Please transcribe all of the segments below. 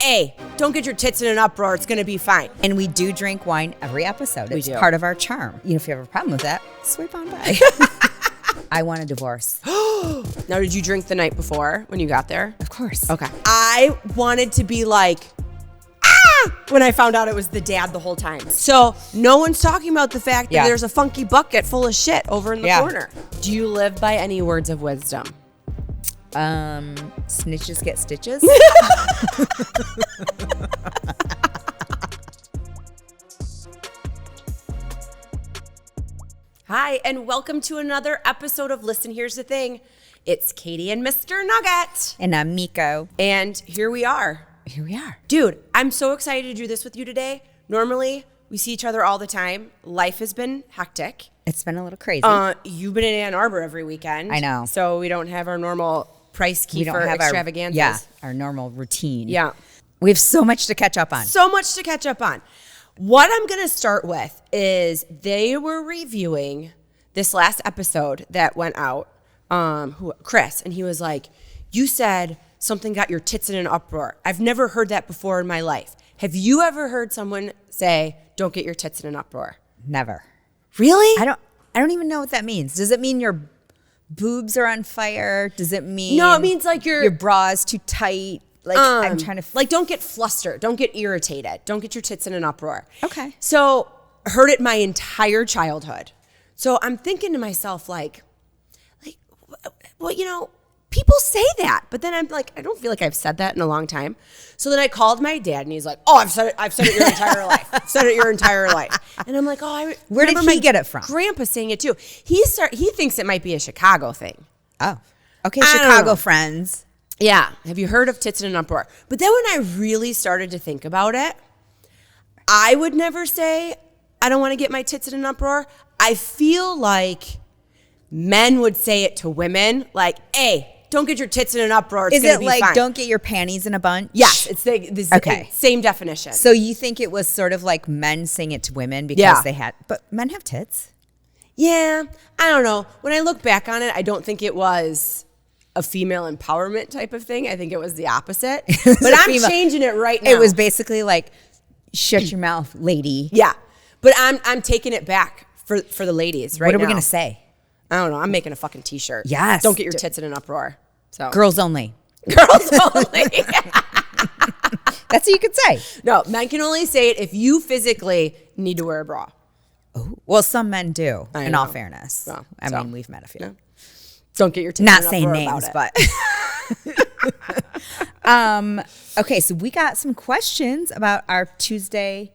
A, don't get your tits in an uproar. It's going to be fine. And we do drink wine every episode. It's do. part of our charm. If you have a problem with that, swipe on by. I want a divorce. Now, did you drink the night before when you got there? Of course. Okay. I wanted to be like, when I found out it was the dad the whole time. So no one's talking about the fact that there's a funky bucket full of shit over in the corner. Do you live by any words of wisdom? Snitches get stitches. Hi, and welcome to another episode of Listen, Here's the Thing. It's Katie and Mr. Nugget. And I'm Meko. And here we are. Dude, I'm so excited to do this with you today. Normally, we see each other all the time. Life has been hectic. It's been a little crazy. You've been in Ann Arbor every weekend. I know. So we don't have our normal price key for extravaganzas. Our normal routine. Yeah. We have so much to catch up on. What I'm going to start with is they were reviewing this last episode that went out, Chris, and he was like, you said something got your tits in an uproar. I've never heard that before in my life. Have you ever heard someone say, don't get your tits in an uproar? Never. Really? I don't even know what that means. Does it mean your boobs are on fire? Does it mean No, it means like your bra is too tight? Like I'm trying to like don't get flustered, don't get irritated, don't get your tits in an uproar. Okay. So heard it my entire childhood. So I'm thinking to myself like, well, people say that, but then I'm like, I don't feel like I've said that in a long time. So then I called my dad, and he's like, "Oh, I've said it your entire life. I've said it your entire life." And I'm like, "Oh, where did he get it from?" Grandpa saying it too. He thinks it might be a Chicago thing. Oh, okay, Chicago friends. Yeah. Have you heard of tits in an uproar? But then when I really started to think about it, I would never say, I don't want to get my tits in an uproar. I feel like men would say it to women, like, hey, don't get your tits in an uproar. It's going to be fine. Is it like, don't get your panties in a bunch? Yes. It's the same definition. So you think it was sort of like men saying it to women because they had, but men have tits? Yeah. I don't know. When I look back on it, I don't think it was a female empowerment type of thing. I think it was the opposite. But I'm changing it right now. It was basically like, shut your mouth, lady. Yeah. But I'm taking it back for the ladies right now. What are we going to say? I don't know. I'm making a fucking t-shirt. Yes. Don't get your tits in an uproar. So girls only. Girls only. That's what you could say. No, men can only say it if you physically need to wear a bra. Oh, well, some men do, in all fairness. Well, I mean, we've met a few. No. Don't get your tits Not in an saying uproar names, but. Okay, so we got some questions about our Tuesday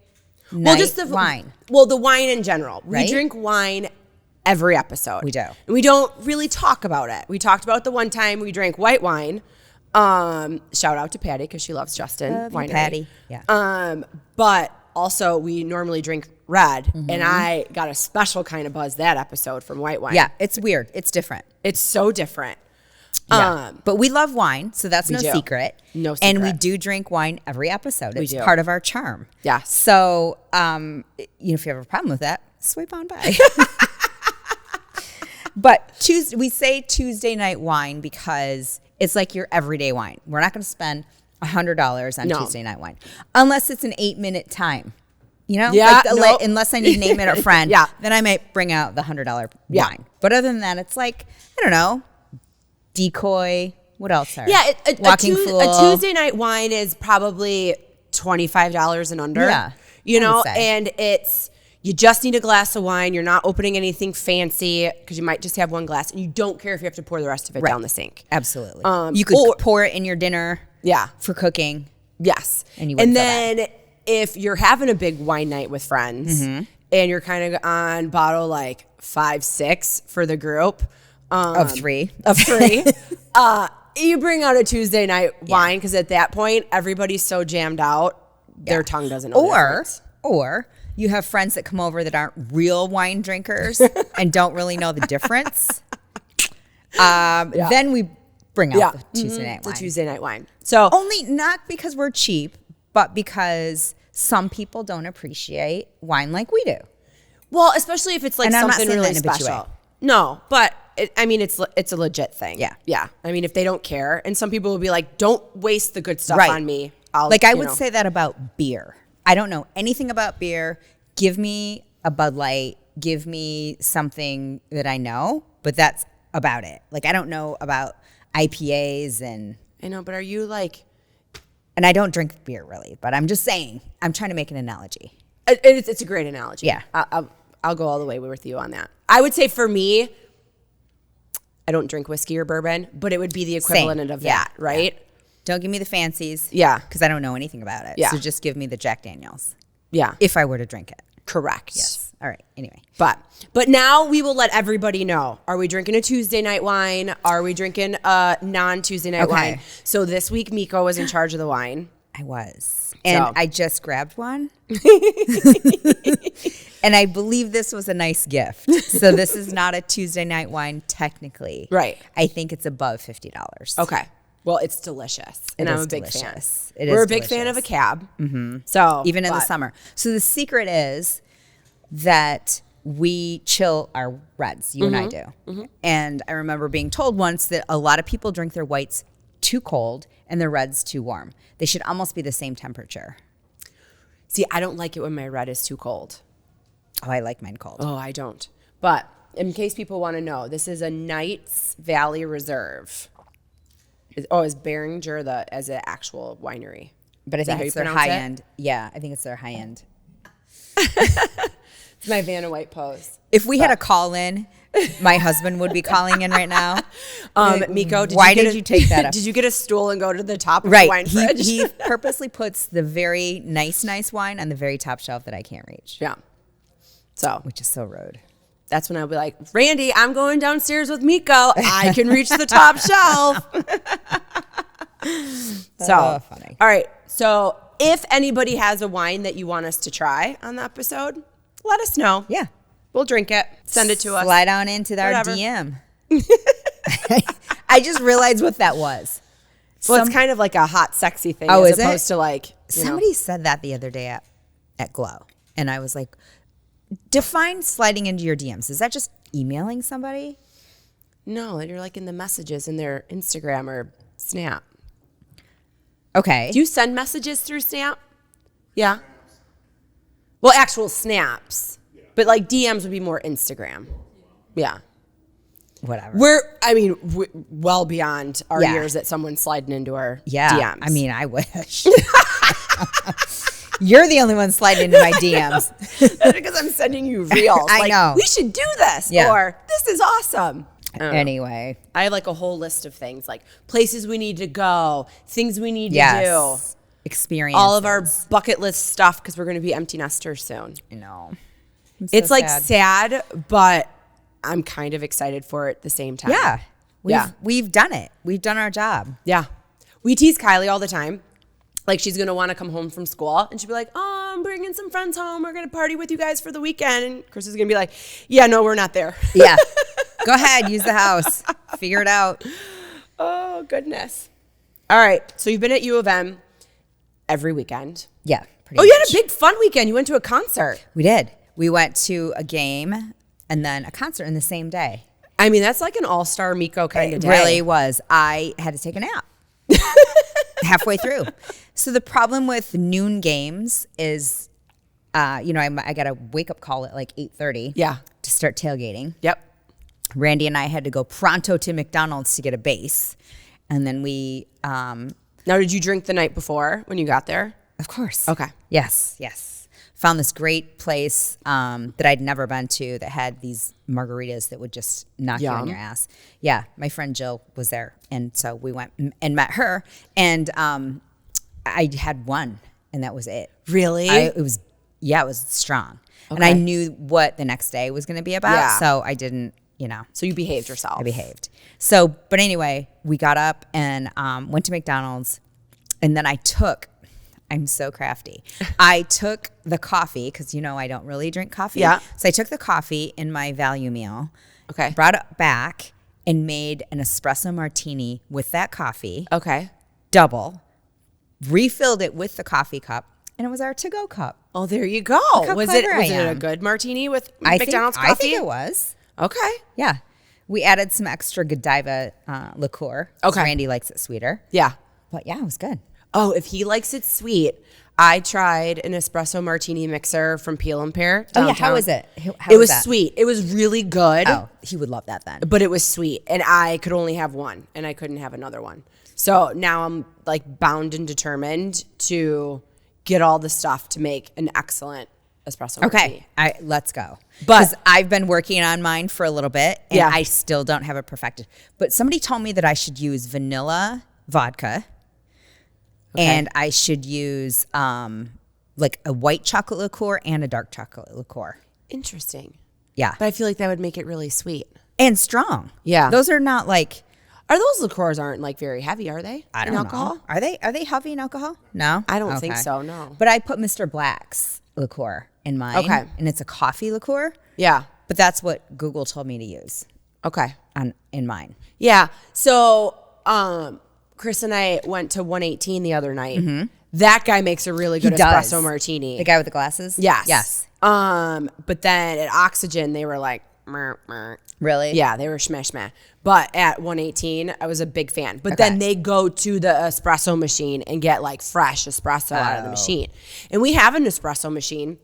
night wine. Well, the wine in general. Right? We drink wine every episode. We do. And we don't really talk about it. We talked about the one time we drank white wine. Shout out to Patty because she loves Justin. Love you, Patty. Yeah. But also we normally drink red, and I got a special kind of buzz that episode from white wine. Yeah, it's weird. It's different. It's so different. Yeah. But we love wine, so that's no secret. No secret. And we do drink wine every episode. It's do. part of our charm. Yeah. So, if you have a problem with that, swipe on by. But we say Tuesday night wine because it's like your everyday wine. We're not going to spend $100 on Tuesday night wine unless it's an 8-minute time. Yeah, unless I need an 8-minute friend, then I might bring out the $100 wine. But other than that, it's like, I don't know, decoy. What else are? Yeah, Walking Fool. A Tuesday night wine is probably $25 and under. Yeah, and it's, you just need a glass of wine. You're not opening anything fancy because you might just have one glass, and you don't care if you have to pour the rest of it down the sink. Absolutely. You could pour it in your dinner. Yeah. For cooking. Yes. And then if you're having a big wine night with friends and you're kind of on bottle like 5, 6 for the group. Of three. You bring out a Tuesday night wine because at that point, everybody's so jammed out, their tongue doesn't know the difference. Or you have friends that come over that aren't real wine drinkers and don't really know the difference. Then we bring out the Tuesday night wine. The Tuesday night wine. So only not because we're cheap, but because some people don't appreciate wine like we do. Well, especially if it's like something really special. Way. No, but it's a legit thing. Yeah. Yeah. I mean, if they don't care, and some people will be like, don't waste the good stuff on me. I'll like I would say that about beer. I don't know anything about beer. Give me a Bud Light. Give me something that I know, but that's about it. Like I don't know about IPAs and. I know, but are you like? And I don't drink beer really, but I'm just saying. I'm trying to make an analogy. It's a great analogy. Yeah, I'll go all the way with you on that. I would say for me, I don't drink whiskey or bourbon, but it would be the equivalent of that, right? Yeah. Don't give me the fancies. Yeah. Because I don't know anything about it. Yeah. So just give me the Jack Daniels. Yeah. If I were to drink it. Correct. Yes. All right. Anyway. But now we will let everybody know. Are we drinking a Tuesday night wine? Are we drinking a non-Tuesday night wine? So this week, Meko was in charge of the wine. I was. And I just grabbed one. And I believe this was a nice gift. So this is not a Tuesday night wine technically. Right. I think it's above $50. Okay. Well, it's delicious. And I'm a big fan. We're a big fan of a cab. Mm-hmm. So even in the summer. So the secret is that we chill our reds. You and I do. Mm-hmm. And I remember being told once that a lot of people drink their whites too cold and their reds too warm. They should almost be the same temperature. See, I don't like it when my red is too cold. Oh, I like mine cold. Oh, I don't. But in case people want to know, this is a Knights Valley Reserve. Is Beringer as an actual winery? But I think it's their high end. Yeah, I think it's their high end. It's my Vanna White pose. If we had a call in, my husband would be calling in right now. Meko, why did you take that up? Did you get a stool and go to the top of the wine fridge? He purposely puts the very nice wine on the very top shelf that I can't reach. Yeah. So, which is so rude. That's when I'll be like, Randy, I'm going downstairs with Meko. I can reach the top shelf. So funny. All right. So if anybody has a wine that you want us to try on the episode, let us know. Yeah. We'll drink it. Send it to us. Slide on into our DM. I just realized what that was. Well, it's kind of like a hot, sexy thing as opposed to like, somebody said that the other day at Glow. And I was like, define sliding into your DMs. Is that just emailing somebody? No, you're like in the messages in their Instagram or Snap. Okay. Do you send messages through Snap? Yeah. Well, actual snaps. Yeah. But like DMs would be more Instagram. Yeah. Whatever. We're well beyond our years that someone's sliding into our DMs. I mean, I wish. You're the only one sliding into my DMs. That's because I'm sending you reels. I know. We should do this. Yeah. Or this is awesome. Anyway. I have like a whole list of things, like places we need to go, things we need to do. Experiences. All of our bucket list stuff because we're going to be empty nesters soon. I know. It's like sad, but I'm kind of excited for it at the same time. Yeah. We've done it. We've done our job. Yeah. We tease Kylie all the time. Like she's going to want to come home from school and she'll be like, oh, I'm bringing some friends home. We're going to party with you guys for the weekend. And Chris is going to be like, yeah, no, we're not there. Yeah. Go ahead. Use the house. Figure it out. Oh, goodness. All right. So you've been at U of M every weekend. Yeah. You had a big fun weekend. You went to a concert. We did. We went to a game and then a concert in the same day. I mean, that's like an all-star Meko kind of day. It really was. I had to take a nap halfway through. So the problem with noon games is, I got a wake-up call at like 8:30 to start tailgating. Yep. Randy and I had to go pronto to McDonald's to get a base. And then we... Now, did you drink the night before when you got there? Of course. Okay. Yes. Found this great place that I'd never been to that had these margaritas that would just knock you on your ass. Yeah, my friend Jill was there. And so we went and met her. And I had one, and that was it. Really? It was strong. Okay. And I knew what the next day was going to be about. So I didn't, So you behaved yourself. I behaved. So, but anyway, we got up and went to McDonald's. And then I'm so crafty. I took the coffee, because I don't really drink coffee. Yeah. So I took the coffee in my value meal. Okay. Brought it back and made an espresso martini with that coffee. Okay. Double. Refilled it with the coffee cup. And it was our to-go cup. Oh, there you go. Was it a good martini with McDonald's coffee? I think it was. Okay. Yeah. We added some extra Godiva liqueur. Okay. Randy likes it sweeter. Yeah. But yeah, it was good. Oh, if he likes it sweet, I tried an espresso martini mixer from Peel and Pear downtown. Oh, yeah. How is it? It was sweet. It was really good. Oh, he would love that then. But it was sweet. And I could only have one. And I couldn't have another one. So now I'm like bound and determined to get all the stuff to make an excellent espresso martini. Okay. Let's go. But 'cause I've been working on mine for a little bit. And I still don't have it perfected. But somebody told me that I should use vanilla vodka. Okay. And I should use like a white chocolate liqueur and a dark chocolate liqueur. Interesting. Yeah. But I feel like that would make it really sweet. And strong. Yeah. Those are not like... Are those liqueurs aren't like very heavy, are they? I don't know. Are they heavy in alcohol? No? I don't think so, no. But I put Mr. Black's liqueur in mine. Okay. And it's a coffee liqueur. Yeah. But that's what Google told me to use. Okay. In mine. Yeah. So Chris and I went to 118 the other night. Mm-hmm. That guy makes a really good espresso martini. The guy with the glasses? Yes. Yes. But then at Oxygen, they were like, meh, meh. Really? Yeah, they were smash. But at 118, I was a big fan. But then they go to the espresso machine and get like fresh espresso out of the machine. And we have an espresso machine.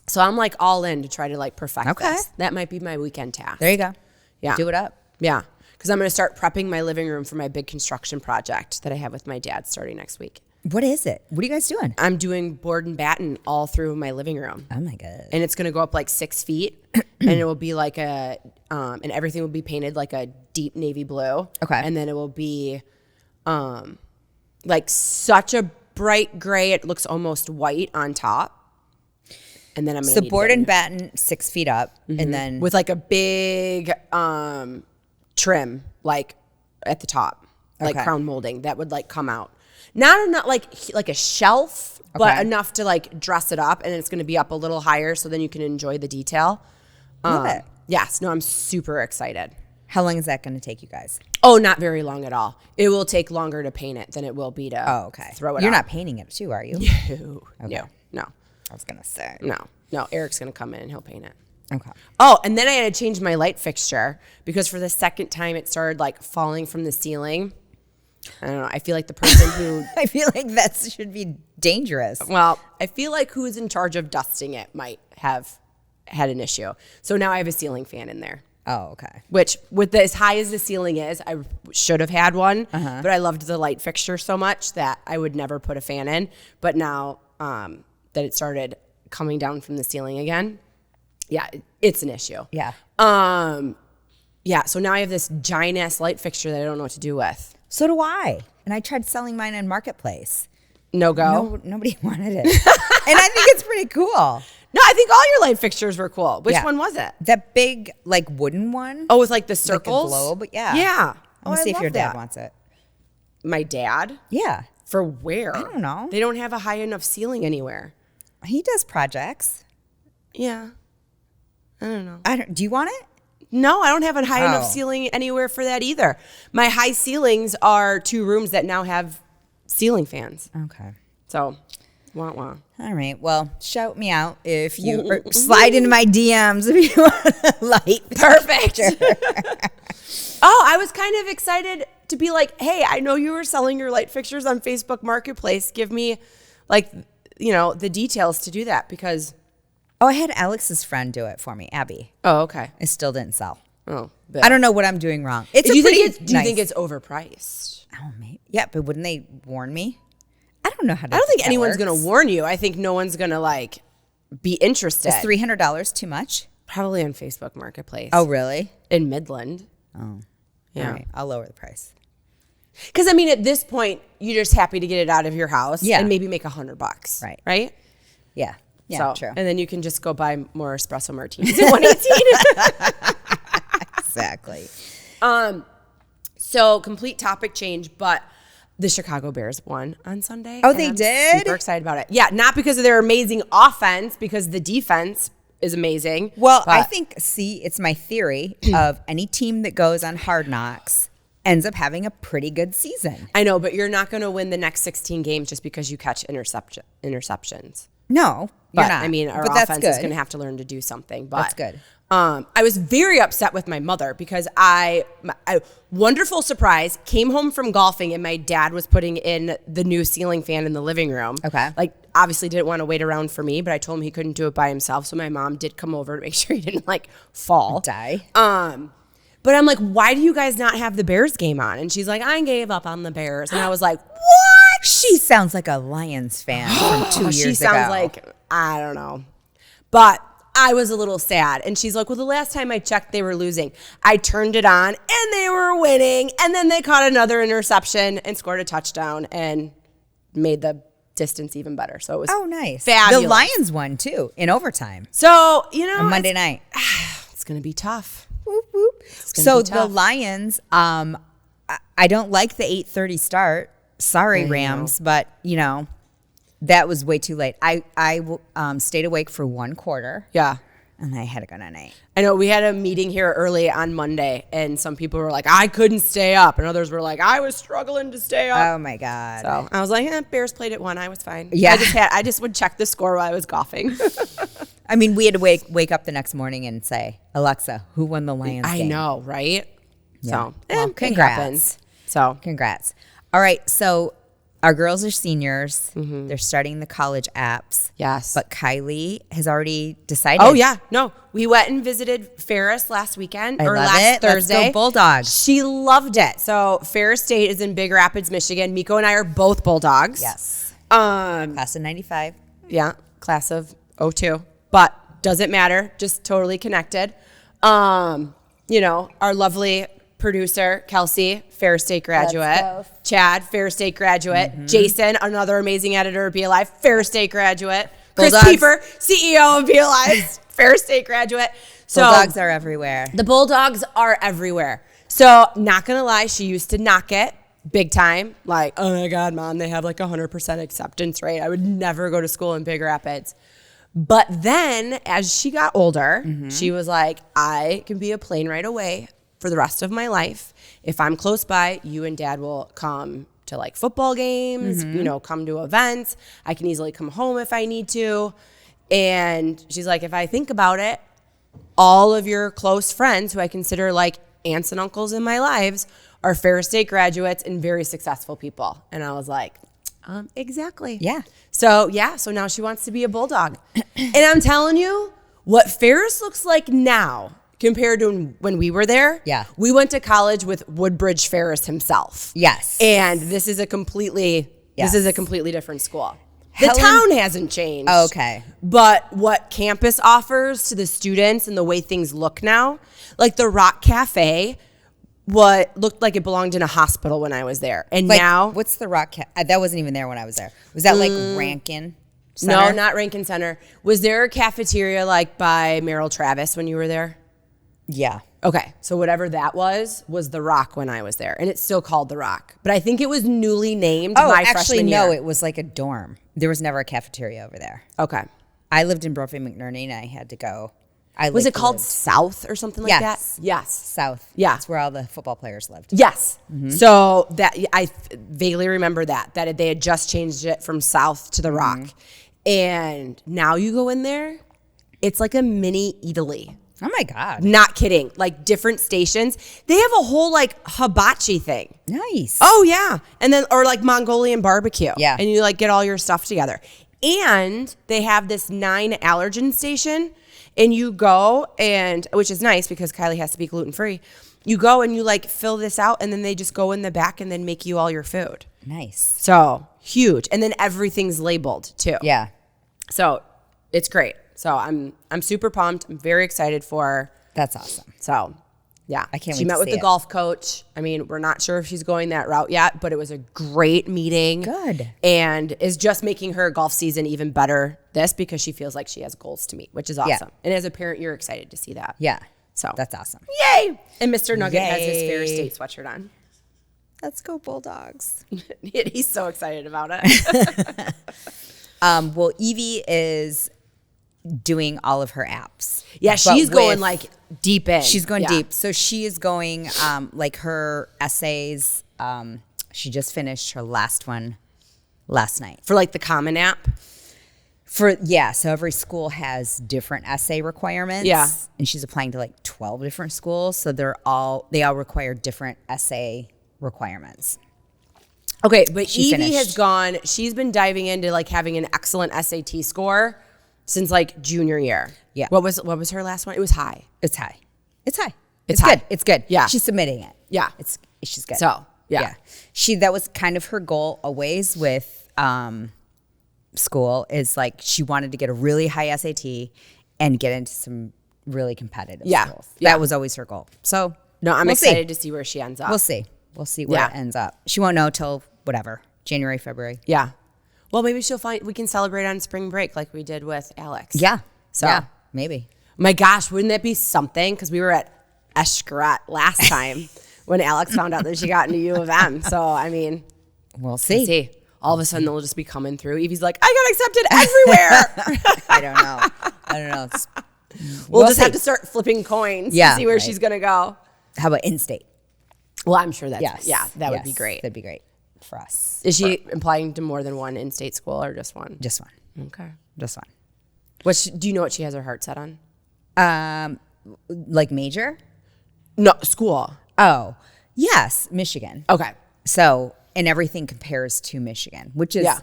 So I'm like all in to try to like perfect this. That might be my weekend task. There you go. Yeah. Do it up. Yeah. Because I'm going to start prepping my living room for my big construction project that I have with my dad starting next week. What is it? What are you guys doing? I'm doing board and batten all through my living room. Oh my God. And it's going to go up like 6 feet and it will be like and everything will be painted like a deep navy blue. Okay. And then it will be like such a bright gray. It looks almost white on top. And then I'm going to board and batten 6 feet up and then. With like a big trim like at the top, like crown molding that would like come out. Not like a shelf, but enough to like dress it up, and it's going to be up a little higher, so then you can enjoy the detail. Love it. Yes, no, I'm super excited. How long is that going to take you guys? Oh, not very long at all. It will take longer to paint it than it will be to throw it. You're out. not painting it too, are you? No. I was going to say. No. Eric's going to come in and he'll paint it. Okay. Oh, and then I had to change my light fixture because for the second time it started like falling from the ceiling. I don't know. I feel like the person who... I feel like that should be dangerous. Well, I feel like who's in charge of dusting it might have had an issue. So now I have a ceiling fan in there. Oh, okay. Which, with as high as the ceiling is, I should have had one. But I loved the light fixture so much that I would never put a fan in. But now that it started coming down from the ceiling again, yeah, it's an issue. Yeah. Yeah, so now I have this giant-ass light fixture that I don't know what to do with. So do I. And I tried selling mine on Marketplace. No go? Nobody wanted it. And I think it's pretty cool. No, I think all your light fixtures were cool. Which one was it? That big, like, wooden one. Oh, with like the circles? Like a globe, yeah. Yeah. I'm going to see if your dad wants it. My dad? Yeah. For where? I don't know. They don't have a high enough ceiling anywhere. He does projects. Yeah. I don't know. Do you want it? No, I don't have a high enough ceiling anywhere for that either. My high ceilings are 2 rooms that now have ceiling fans. Okay. So, wah. All right. Well, shout me out if you slide into my DMs if you want a light. Perfect. Oh, I was kind of excited to be like, hey, I know you were selling your light fixtures on Facebook Marketplace. Give me, like, the details to do that because... Oh, I had Alex's friend do it for me, Abby. Oh, okay. I still didn't sell. Oh, I don't know what I'm doing wrong. Do you think it's overpriced? Oh, maybe. Yeah, but wouldn't they warn me? I don't know how to. I don't think anyone's going to warn you. I think no one's going to like be interested. Is $300 too much? Probably on Facebook Marketplace. Oh, really? In Midland. Oh, yeah. All right. I'll lower the price. Because I mean, at this point, you're just happy to get it out of your house, and maybe make $100. Right. Right. Yeah. Yeah. True. And then you can just go buy more espresso martinis at 118. Exactly. So complete topic change, but the Chicago Bears won on Sunday. Oh, they did? Super excited about it. Yeah, not because of their amazing offense, because the defense is amazing. Well, I think, it's my theory of any team that goes on Hard Knocks ends up having a pretty good season. I know, but you're not going to win the next 16 games just because you catch interceptions. No, you're not. I mean, our offense is going to have to learn to do something. But that's good. I was very upset with my mother because wonderful surprise, came home from golfing and my dad was putting in the new ceiling fan in the living room. Okay. Like, obviously didn't want to wait around for me, but I told him he couldn't do it by himself. So my mom did come over to make sure he didn't like fall. Die. But I'm like, why do you guys not have the Bears game on? And she's like, I gave up on the Bears. And I was like, what? She sounds like a Lions fan from 2 years ago. She sounds like, I don't know. But I was a little sad. And she's like, well, the last time I checked, they were losing. I turned it on and they were winning. And then they caught another interception and scored a touchdown and made the distance even better. So it was nice. fabulous. The Lions won too in overtime. So, you know, on Monday night. It's going to be tough. Whoop, whoop. So the Lions, I don't like the 8:30 start. Sorry, Rams, but you know, that was way too late. I stayed awake for one quarter. Yeah. And I had to go to night. I know we had a meeting here early on Monday, and some people were like, I couldn't stay up. And others were like, I was struggling to stay up. Oh, my God. So I was like, Bears played at 1. I was fine. Yeah. I just would check the score while I was golfing. I mean, we had to wake up the next morning and say, Alexa, who won the Lions game? I know, right? Yeah. So, well, congrats. So, congrats. All right. So our girls are seniors. Mm-hmm. They're starting the college apps. Yes. But Kylie has already decided. Oh, yeah. No, we went and visited Ferris last weekend last Thursday. Let's go Bulldogs. She loved it. So Ferris State is in Big Rapids, Michigan. Meko and I are both Bulldogs. Yes. Class of 95. Yeah. Class of 02. But doesn't matter. Just totally connected. You know, our lovely producer, Kelsey, Ferris State graduate. Chad, Ferris State graduate. Mm-hmm. Jason, another amazing editor of Be Alive, Ferris State graduate. Bulldogs. Chris Pieper, CEO of Be Alive, Ferris State graduate. So Bulldogs are everywhere. The Bulldogs are everywhere. So not going to lie, she used to knock it big time. Like, oh my God, Mom, they have like 100% acceptance rate. I would never go to school in Big Rapids. But then as she got older, she was like, I can be a plane ride away for the rest of my life. If I'm close by, you and Dad will come to like football games, you know, come to events. I can easily come home if I need to. And she's like, if I think about it, all of your close friends who I consider like aunts and uncles in my lives are Ferris State graduates and very successful people. And I was like, exactly. Yeah. So now she wants to be a Bulldog. And I'm telling you, what Ferris looks like now compared to when we were there. Yeah. We went to college with Woodbridge Ferris himself. Yes. And this is a completely different school. The Helen- town hasn't changed. Okay. But what campus offers to the students and the way things look now, like the Rock Cafe, what looked like it belonged in a hospital when I was there. And like, now. What's the Rock that wasn't even there when I was there. Was that like Rankin Center? No, not Rankin Center. Was there a cafeteria like by Merrill Travis when you were there? Yeah. Okay, so whatever that was the Rock when I was there, and it's still called the Rock. But I think it was newly named my freshman year. No, it was like a dorm. There was never a cafeteria over there. Okay. I lived in Brophy McNerney, and I had to go. Was it called South or something like that? Yes. South. Yeah. That's where all the football players lived. Yes. So that I vaguely remember that they had just changed it from South to the Rock. And now you go in there, it's like a mini Italy. Oh my God. Not kidding. Like different stations. They have a whole like hibachi thing. Nice. Oh yeah. And then, or like Mongolian barbecue. Yeah. And you like get all your stuff together. And they have this 9 allergen station, and you go and, which is nice because Kylie has to be gluten free. You go and you like fill this out, and then they just go in the back and then make you all your food. Nice. So huge. And then everything's labeled too. Yeah. So it's great. So I'm super pumped. I'm very excited for her. That's awesome. So yeah, I can't wait She met to with see the it. golf coach. I mean, we're not sure if she's going that route yet, but it was a great meeting. Good. And is just making her golf season even better because she feels like she has goals to meet, which is awesome. Yeah. And as a parent, you're excited to see that. Yeah. So that's awesome. Yay! And Mr. Nugget has his Yay. Ferris State sweatshirt on. Let's go Bulldogs. He's so excited about it. Well, Evie is doing all of her apps. Yeah, she's going like deep in. She's going deep. So she is going like her essays. She just finished her last one last night. For like the Common app. So every school has different essay requirements. Yeah. And she's applying to like 12 different schools. So they all require different essay requirements. Okay, but She Evie finished. she's been diving into like having an excellent SAT score since like junior year. Yeah. What was her last one? It was high. It's high. It's high. It's good. high. It's good. Yeah. She's submitting it. Yeah. She's good. So, yeah. That was kind of her goal always with school, is like she wanted to get a really high SAT and get into some really competitive schools. Yeah. That was always her goal. So No, I'm we'll excited to see where she ends up. We'll see. We'll see where Yeah. it ends up. She won't know till whatever, January, February. Yeah. Well, maybe we can celebrate on spring break like we did with Alex. Yeah. So, yeah, maybe. my gosh, wouldn't that be something? Because we were at Escaret last time when Alex found out that she got into U of M. So, I mean, We'll see. all of a sudden they'll just be coming through. Evie's like, I got accepted everywhere. I don't know. We'll just see. have to start flipping coins Yeah, to see where right. she's going to go. How about in-state? Well, I'm sure that's, Yes. that would be Yes. great. That'd be great for us. Is she applying to more than one in-state school or just one? Just one. Okay. Just one. Do you know what she has her heart set on? Like major? No, school. Oh, yes, Michigan. Okay. So, and everything compares to Michigan, which is Yeah.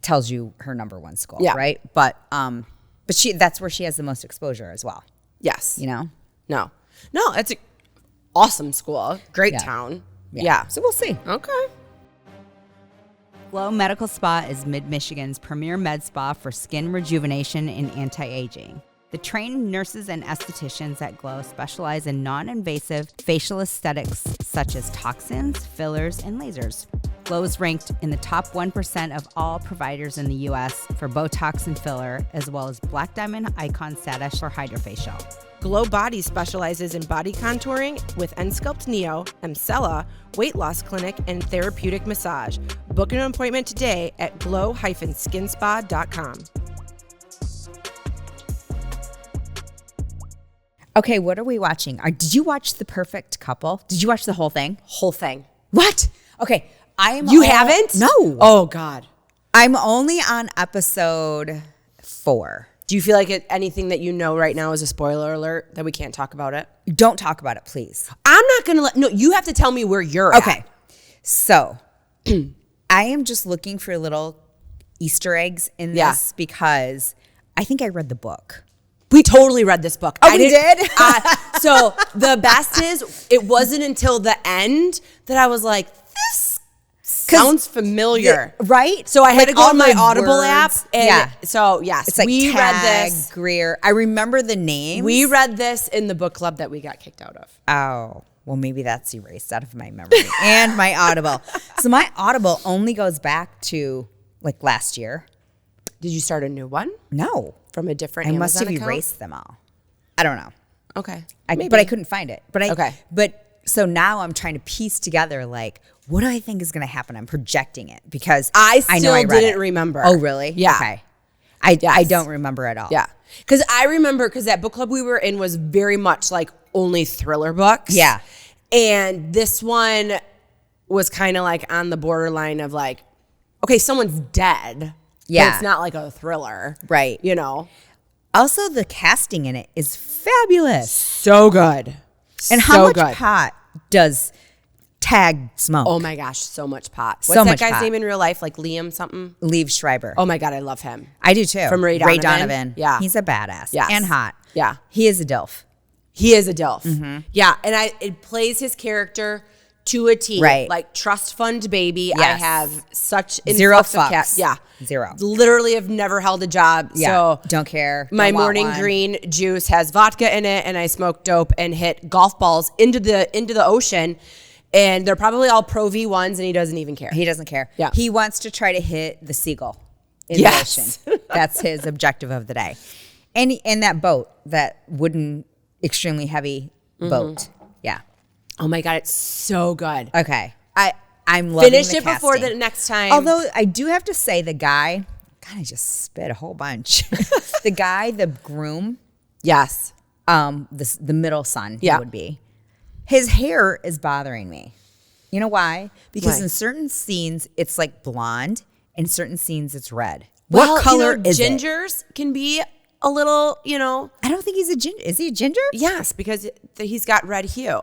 tells you her number one school, Yeah. right? But that's where she has the most exposure as well. Yes. You know? No, it's an awesome school. Great Yeah. town. Yeah. So we'll see. Okay. Glow Medical Spa is Mid-Michigan's premier med spa for skin rejuvenation and anti-aging. The trained nurses and estheticians at Glow specialize in non-invasive facial aesthetics such as toxins, fillers, and lasers. Glow is ranked in the top 1% of all providers in the U.S. for Botox and filler, as well as Black Diamond Icon status for Hydrofacial. Glow Body specializes in body contouring with Ensculpt Neo, Emcella, weight loss clinic, and therapeutic massage. Book an appointment today at glow-skinspa.com. Okay, what are we watching? Did you watch The Perfect Couple? Did you watch the whole thing? Whole thing. What? Okay, You haven't? No. Oh God. I'm only on episode 4. Do you feel like anything that you know right now is a spoiler alert that we can't talk about it? Don't talk about it, please. I'm not gonna no. You have to tell me where you're at. Okay. So I am just looking for little Easter eggs in Yeah. this because I think I read the book. We totally read this book. Oh, we did? So the best is, it wasn't until the end that I was like, this sounds familiar. Right? So I had Like to go all on my the Audible words. app. And Yeah. So yes, It's like we Tag, read this. Greer. I remember the names. We read this in the book club that we got kicked out of. Oh, well, maybe that's erased out of my memory and my Audible. So my Audible only goes back to like last year. Did you start a new one No. from a different I Amazon must have account? erased them all. I don't know. Okay. But I couldn't find it. Okay. But so now I'm trying to piece together like, what do I think is going to happen? I'm projecting it because I know still I read didn't it. remember. Oh, really? Yeah. Okay. I Yes. don't remember at all. Yeah. Because I remember, because that book club we were in was very much like only thriller books. Yeah. And this one was kind of like on the borderline of like, okay, someone's dead. Yeah. But it's not like a thriller. Right. You know? Also, the casting in it is fabulous. So good. And so how much good. pot does Tag smoke? Oh my gosh, so much pot. What's So that much guy's pot. name in real life? Like Liam something? Liev Schreiber. Oh my God, I love him. I do too. From Ray Donovan? Yeah. He's a badass. Yes. And hot. Yeah. He is a DILF. He is a DILF. Mm-hmm. Yeah, and it plays his character to a T. Right. Like trust fund baby. I Yes. have such Zero influx of fucks. Yeah. Zero. Literally have never held a job. Yeah. So Don't care. my Don't want morning one. green juice has vodka in it, and I smoke dope and hit golf balls into the ocean. And they're probably all Pro V1s, and he doesn't even care. He doesn't care. Yeah. He wants to try to hit the seagull in Yes. the ocean. That's his objective of the day. And that boat, that wooden, extremely heavy boat. Yeah. Oh my God, it's so good. Okay. I'm loving Finish the it before casting. the next time. Although I do have to say the guy, God, I just spit a whole bunch. The guy, the groom, Yes. the middle son, Yeah. he would be. His hair is bothering me. You know why? Because Why? in certain scenes it's like blonde, in certain scenes it's red. What color is it? Gingers can be a little, I don't think he's a ginger. Is he a ginger? Yes, because he's got red hue.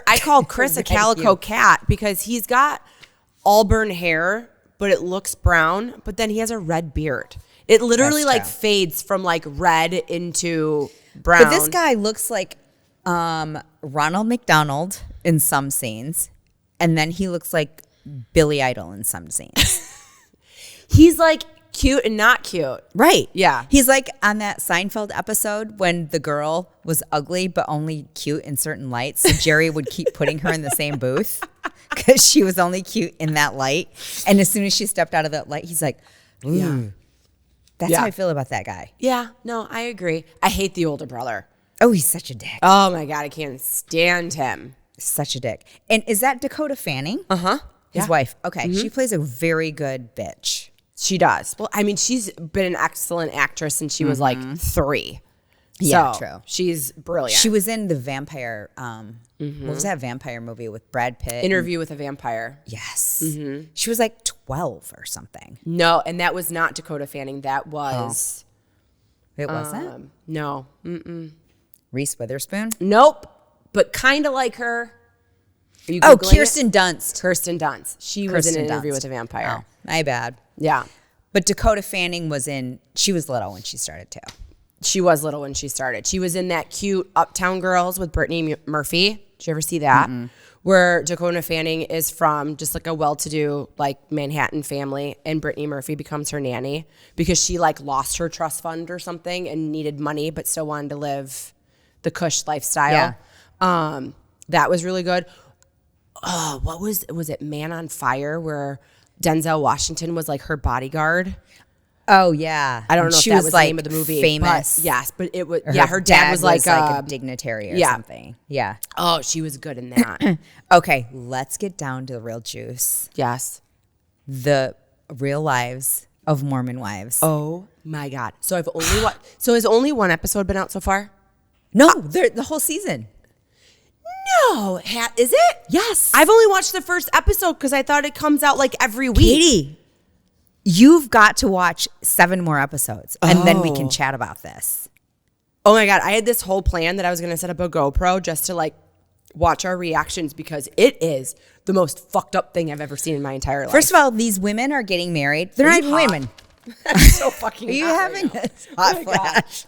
I call Chris a calico cat because he's got auburn hair, but it looks brown, but then he has a red beard. It literally fades from red into brown. But this guy looks like Ronald McDonald in some scenes, and then he looks like Billy Idol in some scenes. He's cute and not cute. Right. Yeah. He's like on that Seinfeld episode when the girl was ugly but only cute in certain lights. So Jerry would keep putting her in the same booth because she was only cute in that light. And as soon as she stepped out of that light, he's like, ooh. Yeah. That's how I feel about that guy. Yeah. No, I agree. I hate the older brother. Oh, he's such a dick. Oh, my God. I can't stand him. Such a dick. And is that Dakota Fanning? Uh-huh. His wife. Okay. Mm-hmm. She plays a very good bitch. She does. Well, I mean, she's been an excellent actress since she was 3. Yeah, so true. She's brilliant. She was in the vampire. What was that vampire movie with Brad Pitt? Interview with a Vampire. Yes. Mm-hmm. She was 12 or something. No, and that was not Dakota Fanning. That was. It wasn't? No. Mm-mm. Reese Witherspoon? Nope. But kind of like her. Are you Kirsten Dunst. Kirsten Dunst. She was in an Interview with a Vampire. Oh, my bad. Yeah. But Dakota Fanning she was little when she started too. She was little when she started. She was in that cute Uptown Girls with Brittany Murphy. Did you ever see that? Mm-hmm. Where Dakota Fanning is from just a well-to-do Manhattan family, and Brittany Murphy becomes her nanny because she lost her trust fund or something and needed money but still wanted to live the cush lifestyle. Yeah. That was really good. Oh, what was it Man on Fire where Denzel Washington was her bodyguard? Oh yeah, I don't know if that was the name of the movie. Famous, but yes, but it was. Her dad was a dignitary or something. Yeah. Oh, she was good in that. Okay, let's get down to the real juice. Yes, the real lives of Mormon wives. Oh my God! So I've only So has only one episode been out so far? No, the whole season. No, is it? Yes. I've only watched the first episode because I thought it comes out every week. Katie, you've got to watch 7 more episodes, and then we can chat about this. Oh my God, I had this whole plan that I was going to set up a GoPro just to watch our reactions because it is the most fucked up thing I've ever seen in my entire life. First of all, these women are getting married. They're not even women. I'm so fucking Are you having a hot flash?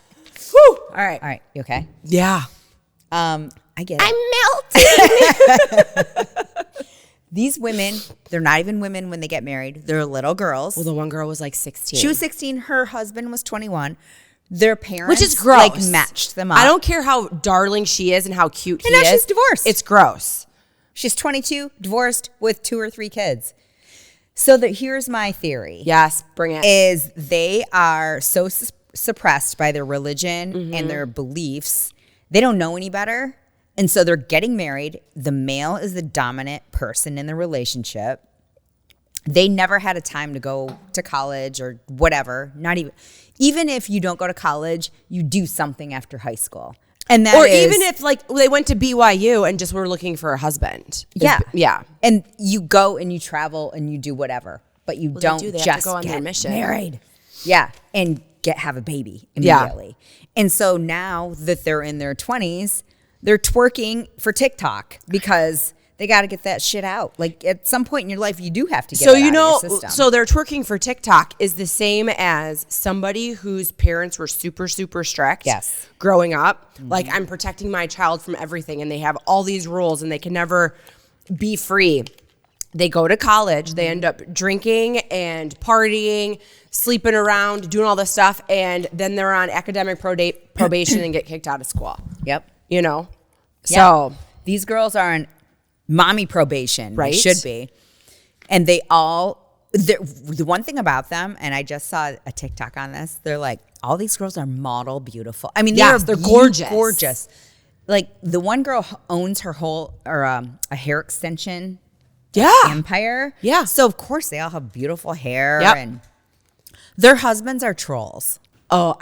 Whew. All right. You okay? Yeah. I get it. I'm melting. These women, they're not even women when they get married. They're little girls. Well, the one girl was 16. She was 16. Her husband was 21. Their parents, which is gross, matched them up. I don't care how darling she is and how cute he is. And now she's divorced. It's gross. She's 22, divorced with 2 or 3 kids. So here's my theory. Yes, bring it. Is they are so suppressed by their religion and their beliefs. They don't know any better. And so they're getting married. The male is the dominant person in the relationship. They never had a time to go to college or whatever. Not even if you don't go to college, you do something after high school. And that even if they went to BYU and just were looking for a husband. Yeah. Yeah. And you go and you travel and you do whatever, but you don't they just have to go on get their mission. Married. Yeah. And have a baby immediately. Yeah. And so now that they're in their 20s, they're twerking for TikTok because they got to get that shit out. At some point in your life, you do have to get it out of your system. So they're twerking for TikTok is the same as somebody whose parents were super, super strict. Yes. Growing up. I'm protecting my child from everything and they have all these rules and they can never be free. They go to college, they end up drinking and partying, sleeping around, doing all this stuff, and then they're on academic probation and get kicked out of school. Yep. So these girls are on mommy probation. Right. They should be. And they all, the one thing about them, and I just saw a TikTok on this, they're all these girls are model beautiful. I mean, they're gorgeous. Gorgeous. The one girl owns her whole, a hair extension empire. Yeah. So, of course, they all have beautiful hair. Yep. And their husbands are trolls. Oh,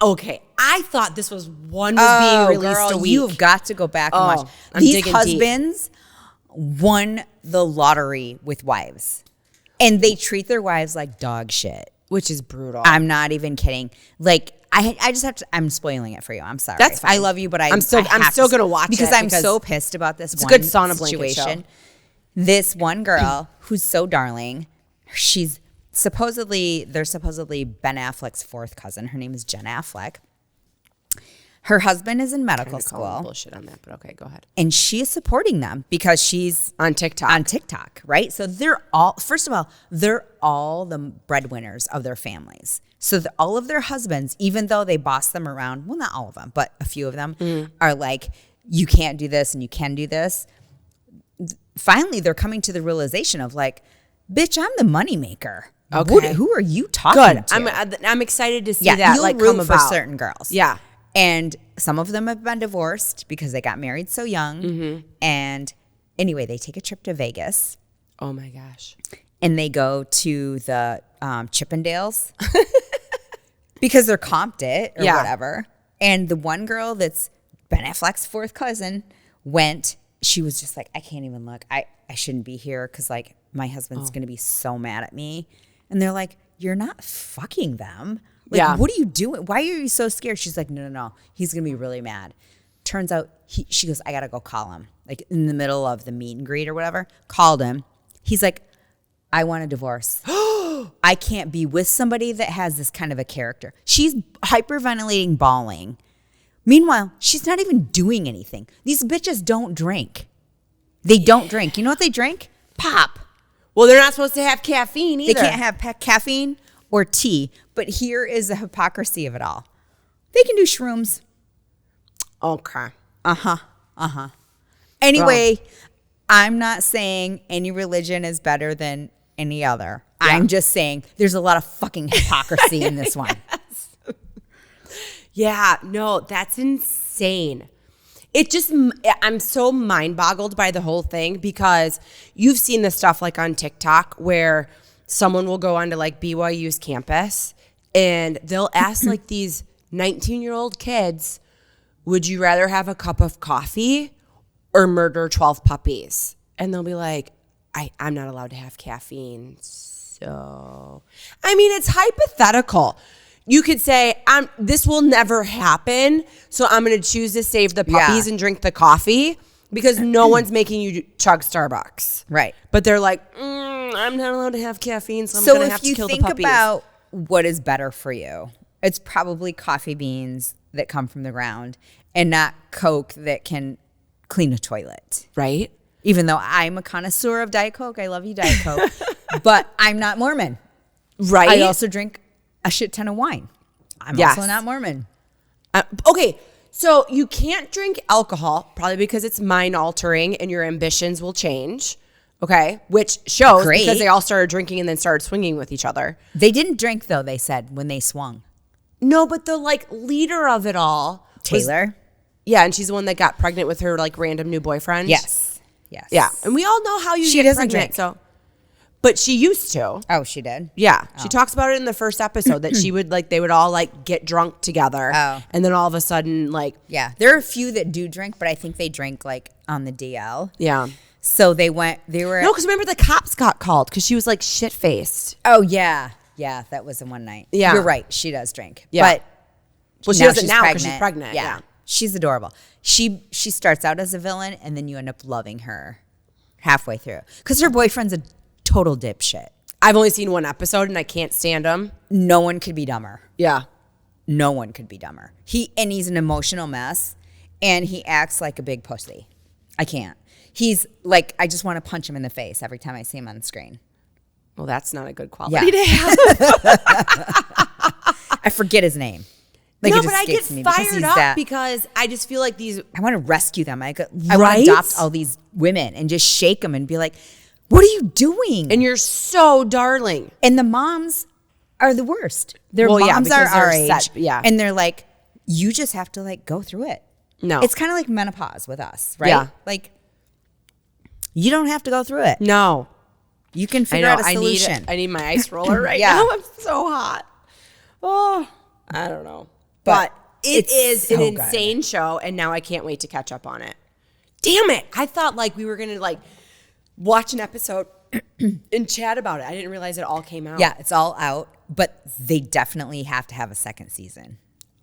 okay. I thought this was being released a week. You've got to go back and watch. These husbands won the lottery with wives, and they treat their wives like dog shit. Which is brutal. I'm not even kidding. Like I just have to. I'm spoiling it for you. I'm sorry. That's fine. I love you, but I'm still gonna watch because it I'm so pissed about this. It's one a good sauna blanket situation. show. This one girl who's so darling. She's they're supposedly Ben Affleck's fourth cousin. Her name is Jen Affleck. Her husband is in medical school. Bullshit on that, but okay, go ahead. And she is supporting them because she's on TikTok, right? So they're all, first of all, they're all the breadwinners of their families. So all of their husbands, even though they boss them around, well, not all of them, but a few of them are like, you can't do this and you can do this. Finally, they're coming to the realization of like, bitch, I'm the moneymaker. Okay. Who are you talking to? I'm excited to see that you'll like root come for about. certain girls. Yeah. And some of them have been divorced because they got married so young. And anyway, they take a trip to Vegas. Oh my gosh. And they go to the Chippendales because they're comped it or whatever. And the one girl that's Ben Affleck's fourth cousin went, she was just like, I can't even look. I shouldn't be here because like my husband's going to be so mad at me. And they're like, you're not fucking them. Like, what are you doing? Why are you so scared? She's like, no. He's going to be really mad. Turns out, she goes, I got to go call him. Like, in the middle of the meet and greet or whatever. Called him. He's like, I want a divorce. I can't be with somebody that has this kind of a character. She's hyperventilating, bawling. Meanwhile, she's not even doing anything. These bitches don't drink. They don't drink. You know what they drink? Pop. Well, they're not supposed to have caffeine either. They can't have caffeine or tea. But here is the hypocrisy of it all. They can do shrooms. Okay. Anyway, I'm not saying any religion is better than any other. Yeah. I'm just saying there's a lot of fucking hypocrisy in this one. Yeah, no, that's insane. I'm so mind boggled by the whole thing because you've seen this stuff like on TikTok where someone will go onto like BYU's campus and they'll ask like these 19-year-old kids, would you rather have a cup of coffee or murder 12 puppies? And they'll be like, I'm not allowed to have caffeine. So, I mean, it's hypothetical. You could say, this will never happen, so I'm going to choose to save the puppies and drink the coffee because no one's making you chug Starbucks. Right. But they're like, I'm not allowed to have caffeine, so I'm going to have to kill the puppies. So if you think about what is better for you, it's probably coffee beans that come from the ground and not Coke that can clean a toilet. Right. Even though I'm a connoisseur of Diet Coke. I love you, Diet Coke. But I'm not Mormon. Right. I also drink a shit ton of wine. I'm also not Mormon. Okay. So you can't drink alcohol, probably because it's mind altering and your ambitions will change. Okay. Which shows because they all started drinking and then started swinging with each other. They didn't drink though, they said, when they swung. No, but the like leader of it all. Taylor. Yeah. And she's the one that got pregnant with her like random new boyfriend. Yes. Yeah. And we all know how she get pregnant. So, but she used to. Oh, she did? Yeah. She talks about it in the first episode that she would like, they would all like get drunk together. Oh. And then all of a sudden like. Yeah. There are a few that do drink, but I think they drink like on the DL. Yeah. So they were. No, because remember the cops got called because she was like shit faced. Oh, yeah. Yeah. That was the one night. Yeah. You're right. She does drink. Yeah. But. Well, she doesn't now because she's pregnant. Yeah. She's adorable. She starts out as a villain and then you end up loving her halfway through. Because her boyfriend's a total dipshit. I've only seen one episode and I can't stand him. No one could be dumber. Yeah. No one could be dumber. He's an emotional mess and he acts like a big pussy. I can't. He's like, I just want to punch him in the face every time I see him on the screen. Well, that's not a good quality to have. I forget his name. Like, no, but I get fired up because I just feel like these. I want to rescue them. I want to adopt all these women and just shake them and be like, what are you doing? And you're so darling. And the moms are the worst. Their moms are our age. Yeah. And they're like, you just have to like go through it. No. It's kind of like menopause with us, right? Yeah. Like, you don't have to go through it. No. You can figure out a solution. I need my ice roller right now. I'm so hot. Oh, I don't know. But it is an insane show, and now I can't wait to catch up on it. Damn it. I thought like we were going to like watch an episode and chat about it. I didn't realize it all came out. Yeah, it's all out. but they definitely have to have a second season.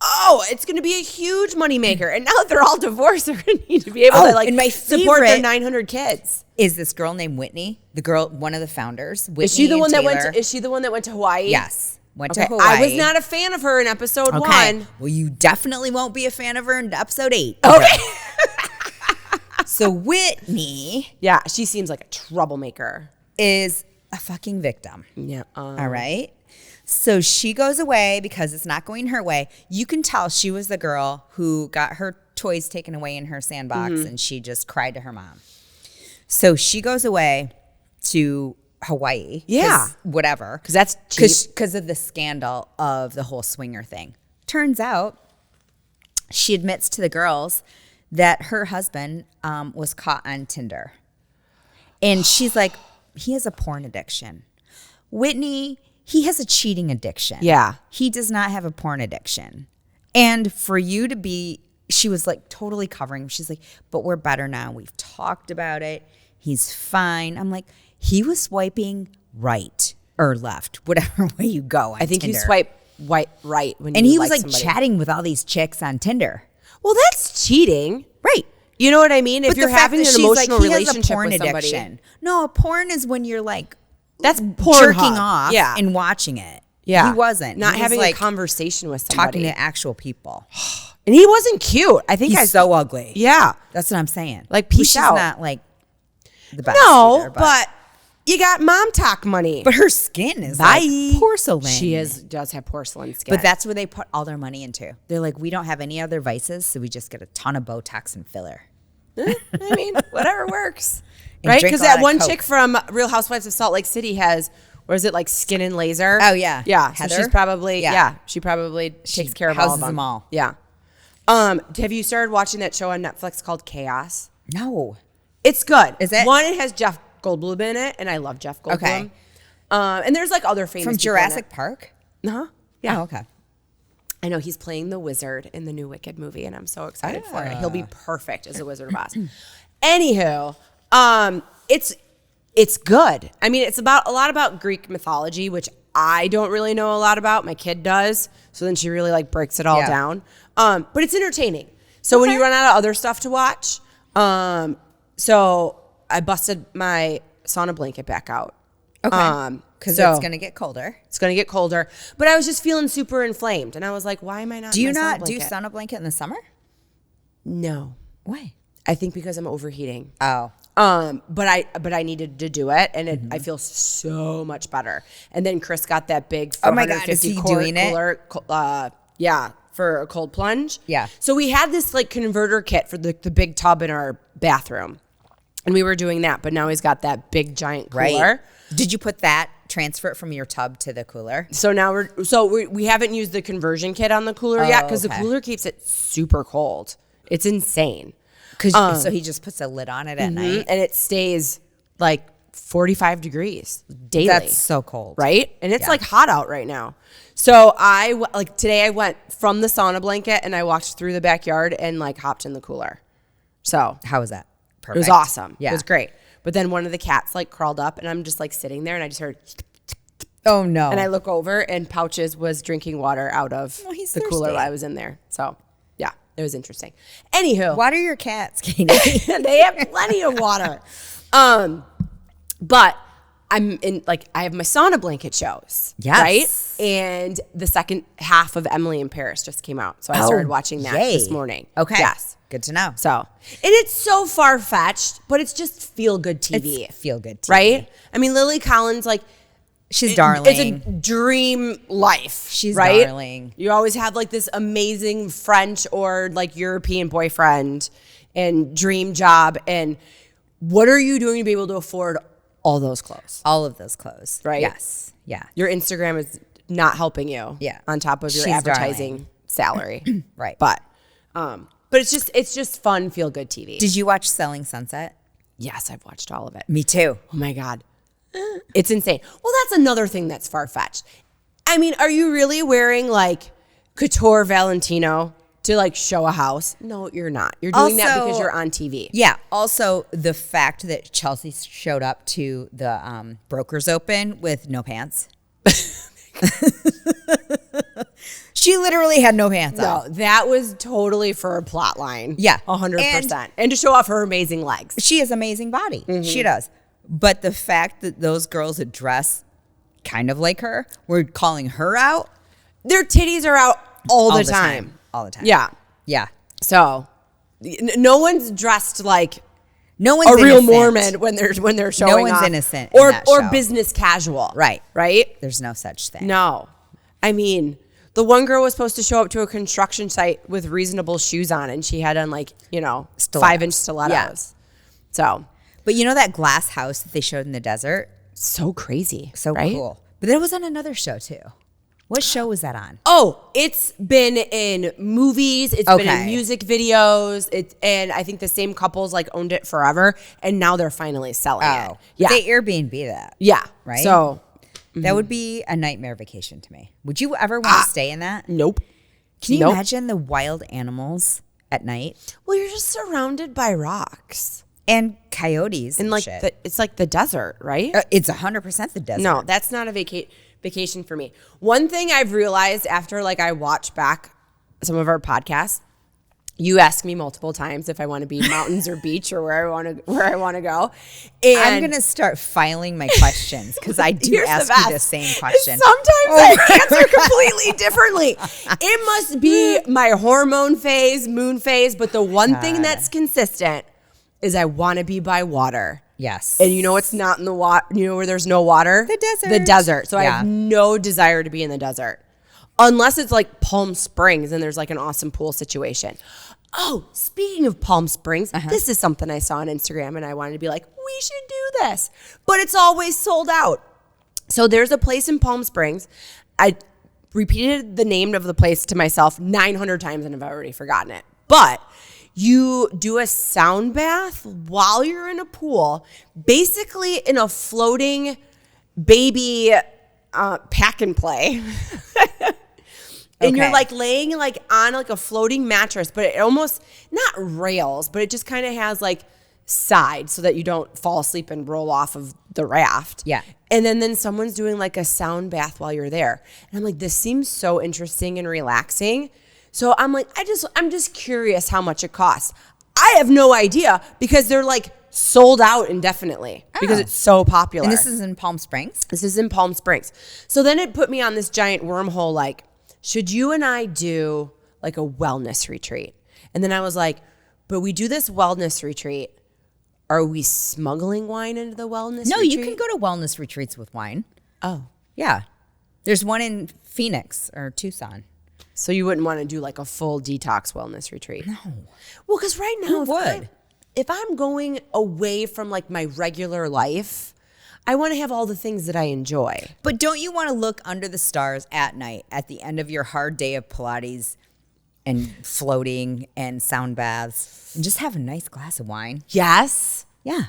Oh, it's going to be a huge moneymaker. And now that they're all divorced, they're going to need to be able to and my support their favorite 900 kids. Is this girl named Whitney? The girl, one of the founders. Whitney Is she the one and that Taylor. Is she the one that went to Hawaii? Yes. Went to Okay, Hawaii. I was not a fan of her in episode 1. Well, you definitely won't be a fan of her in episode 8. Okay. So Whitney, Yeah, she seems like a troublemaker. is a fucking victim. Yeah. All right. So she goes away because it's not going her way. You can tell she was the girl who got her toys taken away in her sandbox and she just cried to her mom. So she goes away to Hawaii. Yeah. Whatever. Because that's cheap. Because of the scandal of the whole swinger thing. Turns out she admits to the girls that her husband was caught on Tinder. And she's like, he has a porn addiction. Whitney, he has a cheating addiction. Yeah. He does not have a porn addiction. And for you to be, she was like totally covering him. She's like, but we're better now. We've talked about it. He's fine. I'm like, he was swiping right or left, whatever way you go on I think Tinder. you swipe right when And you he was like somebody. chatting with all these chicks on Tinder. Well, that's cheating. Right. You know what I mean? If But you're the fact having that an she's emotional like, he has a relationship porn with somebody. addiction. No, a porn is when you're like That's porn jerking off Yeah. and watching it. Yeah. He wasn't. Not He was, having like, a conversation with somebody. talking to actual people. And he wasn't cute. I think He's so ugly. Yeah. That's what I'm saying. Like, peace She's out. not like the best. No, either, but you got mom talk money. but her skin is Bye. like porcelain. She does have porcelain skin. But that's where they put all their money into. They're like, we don't have any other vices, so we just get a ton of Botox and filler. I mean, whatever works. And Right? drink Because a lot that of one Coke. chick from Real Housewives of Salt Lake City has, or is it like skin and laser? Oh, yeah. Yeah. So Heather? she's probably, Yeah. she probably takes care of houses all of them. them all. Yeah. Have you started watching that show on Netflix called Chaos? No. It's good. Is it? One, it has Jeff Goldblum in it, and I love Jeff Goldblum. Okay. And there's like other famous From people in Jurassic it. Park? Uh-huh. Yeah. Oh, okay. I know he's playing the wizard in the new Wicked movie, and I'm so excited for it. He'll be perfect as a Wizard of Oz. Anywho, it's good. I mean, it's about a lot about Greek mythology, which I don't really know a lot about. My kid does, so then she really like breaks it all Yeah. down. But it's entertaining. So when you run out of other stuff to watch, so I busted my sauna blanket back out. Okay. Because so it's going to get colder. it's going to get colder. But I was just feeling super inflamed, and I was like, "Why am I not?" Do in you my not sauna do blanket? sauna blanket in the summer? No, Why? I think because I'm overheating. Oh. But I needed to do it, and I feel so much better. And then Chris got that big Oh my God, is 450 he quart doing it? cooler, yeah, for a cold plunge. Yeah. So we had this like converter kit for the big tub in our bathroom, and we were doing that. But now he's got that big giant cooler. Did you put that, transfer it from your tub to the cooler? So now we haven't used the conversion kit on the cooler yet because okay. the cooler keeps it super cold. It's insane. So he just puts a lid on it at night? And it stays like 45 degrees daily. That's so cold. Right? And it's Yeah. like hot out right now. So today I went from the sauna blanket and I walked through the backyard and like hopped in the cooler. So How was that? Perfect. it was awesome. Yeah. It was great. But then one of the cats like crawled up and I'm just like sitting there and I just heard, Oh, no. and I look over and Pouches was drinking water out of Oh, he's the cooler thirsty. while I was in there. So yeah, it was interesting. Anywho. Water your cats, Katie. They have plenty of water. But I'm in I have my sauna blanket shows. Yes. Right? And the second half of Emily in Paris just came out. So I started watching that yay. this morning. Okay. Yes. Good to know. So, and it's so far fetched, but it's just feel good TV. It's feel good TV. Right? I mean, Lily Collins, She's darling. it's a dream life. She's right? darling. You always have like this amazing French or like European boyfriend and dream job. And what are you doing to be able to afford all those clothes? All of those clothes. Right? Yes. Yeah. Your Instagram is not helping you. Yeah. On top of your She's advertising salary. Right. But it's just fun, feel good TV. Did you watch Selling Sunset? Yes, I've watched all of it. Me too. Oh my God. It's insane. Well, that's another thing that's far-fetched. I mean, are you really wearing like couture Valentino to like show a house? No, you're not. You're doing that Also- because you're on TV. Yeah. Also, the fact that Chelsea showed up to the Brokers Open with no pants. She literally had no pants No, on. that was totally for a plot line. Yeah. 100%. And to show off her amazing legs. She has amazing body. She does. But the fact that those girls that dress kind of like her were calling her out. Their titties are out all the time. All the time. Yeah. Yeah. So no one's dressed like No one's a real innocent. Mormon when they're showing one's off. innocent in or that or show. business casual. Right. Right? There's no such thing. No. I mean, the one girl was supposed to show up to a construction site with reasonable shoes on, and she had on 5-inch stilettos. Yeah. So But you know that glass house that they showed in the desert? so crazy. So right? cool. But that was on another show too. What show was that on? Oh, it's been in movies. It's been in Okay. music videos. And I think the same couples owned it forever, and now they're finally selling it. Yeah, They Airbnb that. yeah. Right? So That would be a nightmare vacation to me. Would you ever want to stay in that? nope. Can you Nope. imagine the wild animals at night Well, you're just surrounded by rocks, and coyotes and and shit? it's like the desert, right? It's 100% the desert. No, that's not a vacation for me. One thing I've realized after I watch back some of our podcasts, you ask me multiple times if I want to be mountains or beach or where I want to go. And I'm gonna start filing my questions because I do here's ask the you the best. same question. Sometimes I answer completely differently. It must be my hormone phase, moon phase, but the one thing that's consistent is I want to be by water. Yes. And you know what's not in the water? You know where there's no water? The desert. The desert. So I Yeah. have no desire to be in the desert. Unless it's Palm Springs and there's an awesome pool situation. Oh, speaking of Palm Springs, this is something I saw on Instagram and I wanted to be we should do this. But it's always sold out. So there's a place in Palm Springs. I repeated the name of the place to myself 900 times and I've already forgotten it. But you do a sound bath while you're in a pool, basically in a floating baby pack and play. And you're Okay. laying on a floating mattress, but it almost not rails, but it just kind of has sides so that you don't fall asleep and roll off of the raft. Yeah. And then someone's doing a sound bath while you're there. And I'm this seems so interesting and relaxing. So I'm I'm just curious how much it costs. I have no idea because they're sold out indefinitely because it's so popular. And this is in Palm Springs? This is in Palm Springs. So then it put me on this giant wormhole should you and I do a wellness retreat? And then I was but we do this wellness retreat. Are we smuggling wine into the wellness No, retreat? you can go to wellness retreats with wine. Oh. Yeah. There's one in Phoenix or Tucson. So you wouldn't want to do a full detox wellness retreat? No. Well, because right now, Who would? if I'm going away from my regular life, I want to have all the things that I enjoy. But don't you want to look under the stars at night at the end of your hard day of Pilates and floating and sound baths and just have a nice glass of wine? Yes. Yeah.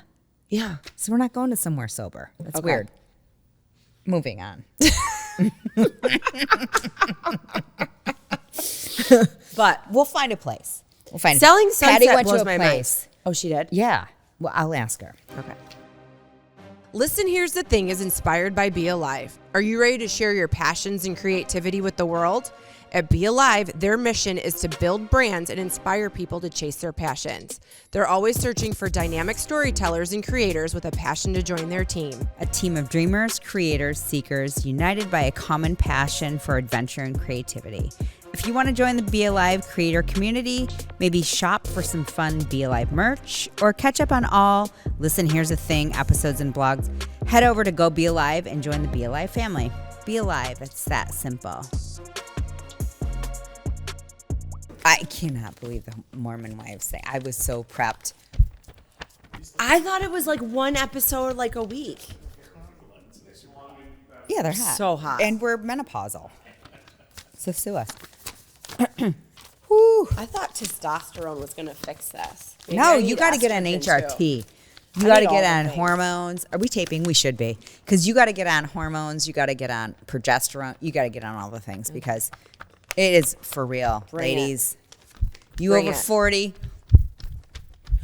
Yeah. So we're not going to somewhere sober. That's Okay. weird. Moving on. But We'll find a place. We'll find selling Patty sunset went blows to a my place. mind. Oh, she did? Yeah. Well, I'll ask her. Okay. Listen, Here's the Thing is inspired by Be Alive. Are you ready to share your passions and creativity with the world? At Be Alive, their mission is to build brands and inspire people to chase their passions. They're always searching for dynamic storytellers and creators with a passion to join their team. A team of dreamers, creators, seekers, united by a common passion for adventure and creativity. If you want to join the Be Alive creator community, maybe shop for some fun Be Alive merch, or catch up on all Listen, Here's the Thing episodes and blogs, head over to Go Be Alive and join the Be Alive family. Be Alive, it's that simple. I cannot believe the Mormon wives say. I was so prepped. I thought it was one episode a week. Yeah, they're hot. So hot. And we're menopausal. So sue us. I thought testosterone was going to fix this. Maybe No, I you need got to get on estrogen, HRT. too. You got to need all get the on things. hormones. Are we taping? We should be. Because you got to get on hormones. You got to get on progesterone. You got to get on all the things because it is for real. Bring it. Ladies, you Bring over it. 40,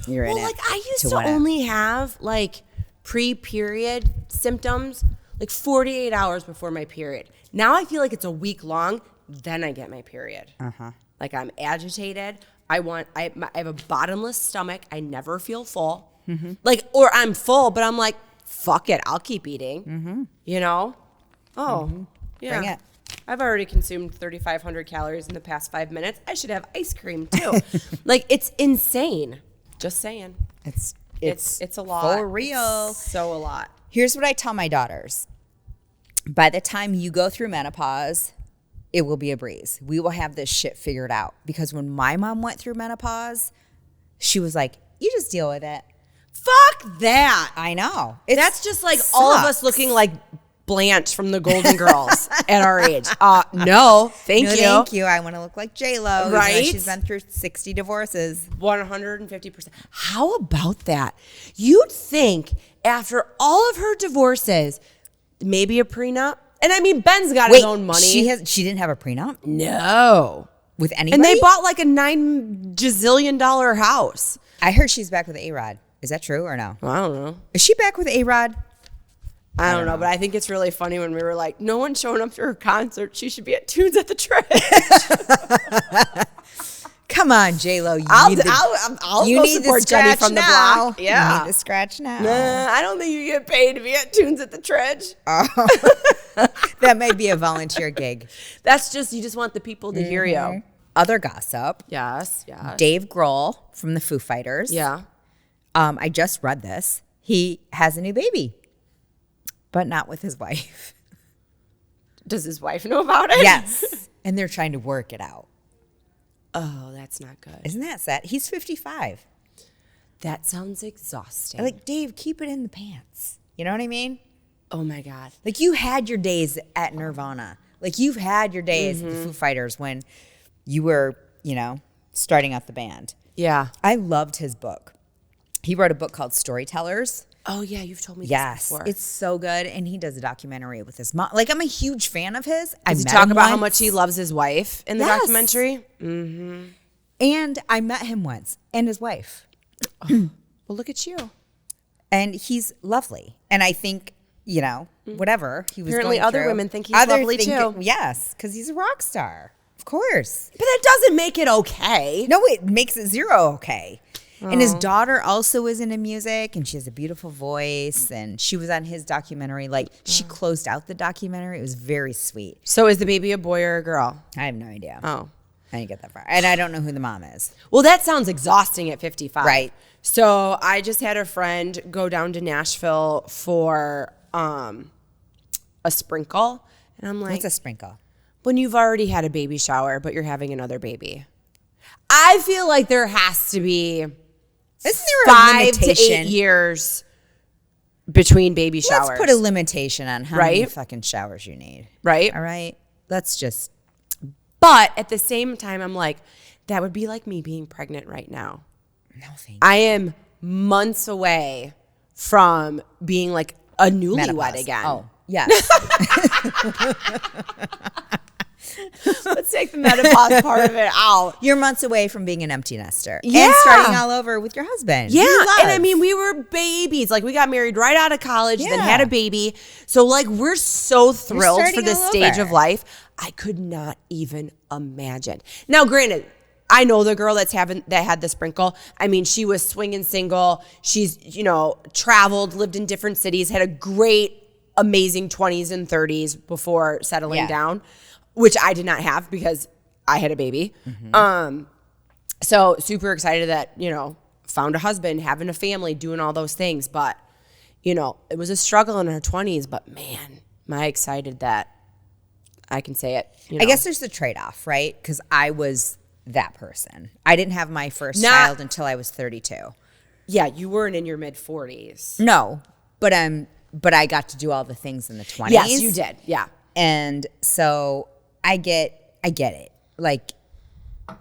you're in Well, it. I used to win it. only have pre-period symptoms 48 hours before my period. Now I feel like it's a week long, then I get my period. Like I'm agitated. I have a bottomless stomach. I never feel full. Like, or I'm full, but I'm like, fuck it, I'll keep eating. You know? Oh, yeah. Bring it. I've already consumed 3,500 calories in the past 5 minutes. I should have ice cream too. Like, it's insane. Just saying. It's a lot. For real. It's so a lot. Here's what I tell my daughters. By the time you go through menopause, it will be a breeze. We will have this shit figured out. Because when my mom went through menopause, she was like, you just deal with it. Fuck that. I know. That's just like all of us looking like Blanche from the Golden Girls at our age. No, thank you. Thank you. I want to look like J-Lo. Right? She's been through 60 divorces. 150%. How about that? You'd think after all of her divorces, maybe a prenup. And I mean, Ben's got his own money. She didn't have a prenup No. with anybody? And they bought like a $9 gazillion house. I heard she's back with A-Rod. Is that true or no? I don't know. Is she back with A-Rod? I don't know, but I think it's really funny when we were like, no one's showing up to her concert. She should be at Tunes at the Tread. Come on, J-Lo. I'll you go need support the Jenny scratch from the now. block. Yeah. You need the scratch now. Nah, I don't think you get paid to be at Tunes at the Tread. That may be a volunteer gig. That's just, you just want the people to hear you. Other gossip. Yes. Dave Grohl from the Foo Fighters. Yeah. I just read this. He has a new baby, but not with his wife. Does his wife know about it? Yes. And they're trying to work it out. Oh, that's not good. Isn't that sad? He's 55. That sounds exhausting. Like, Dave, keep it in the pants. You know what I mean? Oh my God. Like, you had your days at Nirvana. Like, you've had your days with the Foo Fighters when you were, starting out the band. Yeah. I loved his book. He wrote a book called Storytellers. Oh yeah, you've told me Yes, this before. it's so good. And he does a documentary with his mom. Like, I'm a huge fan of his. Does he talk about how much he loves his wife in the documentary? Mm-hmm. And I met him once and his wife. Well, look at you. And he's lovely. And I think, whatever he was Apparently going other through, women think he's lovely too. Yes, because he's a rock star. Of course. But that doesn't make it okay. No, it makes it zero okay. And his daughter also is into music, and she has a beautiful voice, and she was on his documentary. Like, she closed out the documentary. It was very sweet. So is the baby a boy or a girl? I have no idea. Oh. I didn't get that far. And I don't know who the mom is. Well, that sounds exhausting at 55. Right. So I just had a friend go down to Nashville for a sprinkle. And I'm like, What's a sprinkle? when you've already had a baby shower, but you're having another baby. I feel like there has to be Isn't there a 5 limitation? to 8 years between baby showers. Let's put a limitation on how many Right? fucking showers you need. Right? All right? Let's just... But at the same time, I'm like, that would be like me being pregnant right now. No, thank you. I am months away from being like a newlywed Menopause. again. Oh, yes. Let's take the menopause part of it out. You're months away from being an empty nester. Yeah. And starting all over with your husband. Yeah, You love. and I mean, we were babies. Like, we got married right out of college, then Yeah. had a baby. So, like, we're so thrilled for starting this all stage over. of life. I could not even imagine. Now, granted, I know the girl that had the sprinkle. I mean, she was swinging single. She's, traveled, lived in different cities, had a great, amazing 20s and 30s before settling Yeah. down, which I did not have because I had a baby. So super excited that, found a husband, having a family, doing all those things. But, it was a struggle in her 20s. But man, am I excited that I can say it. I guess there's the trade-off, right? Because I was that person. I didn't have my first child until I was 32. Yeah, you weren't in your mid 40s. No, but I got to do all the things in the 20s. Yes, you did. Yeah. And so I get it. Like,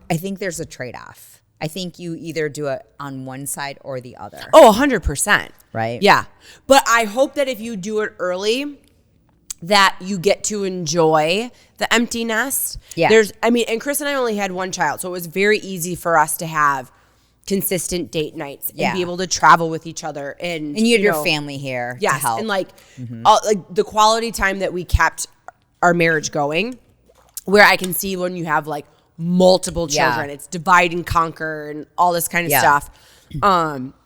I think there's a trade-off. I think you either do it on one side or the other. Oh, 100%. Right? Yeah. But I hope that if you do it early, that you get to enjoy the empty nest. Yeah. And Chris and I only had one child, so it was very easy for us to have consistent date nights and Yeah. be able to travel with each other. And And you had your family here to Yes. help. And like the quality time that we kept our marriage going, where I can see when you have like multiple children, it's divide and conquer and all this kind of stuff.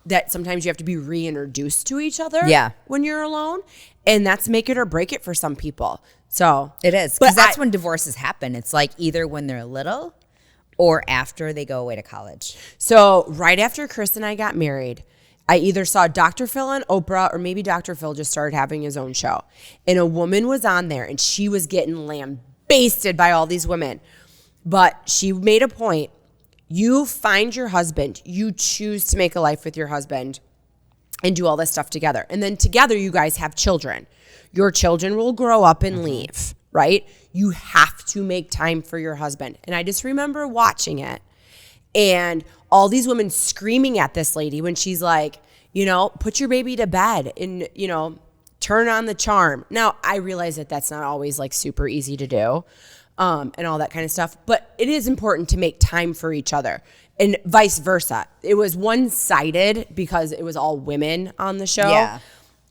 That sometimes you have to be reintroduced to each other when you're alone. And that's make it or break it for some people. So it is. Because that's when divorces happen. It's like either when they're little or after they go away to college. So right after Chris and I got married, I either saw Dr. Phil on Oprah or maybe Dr. Phil just started having his own show. And a woman was on there and she was getting lambasted by all these women. But she made a point. You find your husband. You choose to make a life with your husband and do all this stuff together. And then together you guys have children. Your children will grow up and leave, right? You have to make time for your husband. And I just remember watching it and all these women screaming at this lady when she's like, you know, put your baby to bed and, you know, turn on the charm. Now, I realize that that's not always like super easy to do and all that kind of stuff, but it is important to make time for each other and vice versa. It was one-sided because it was all women on the show. Yeah.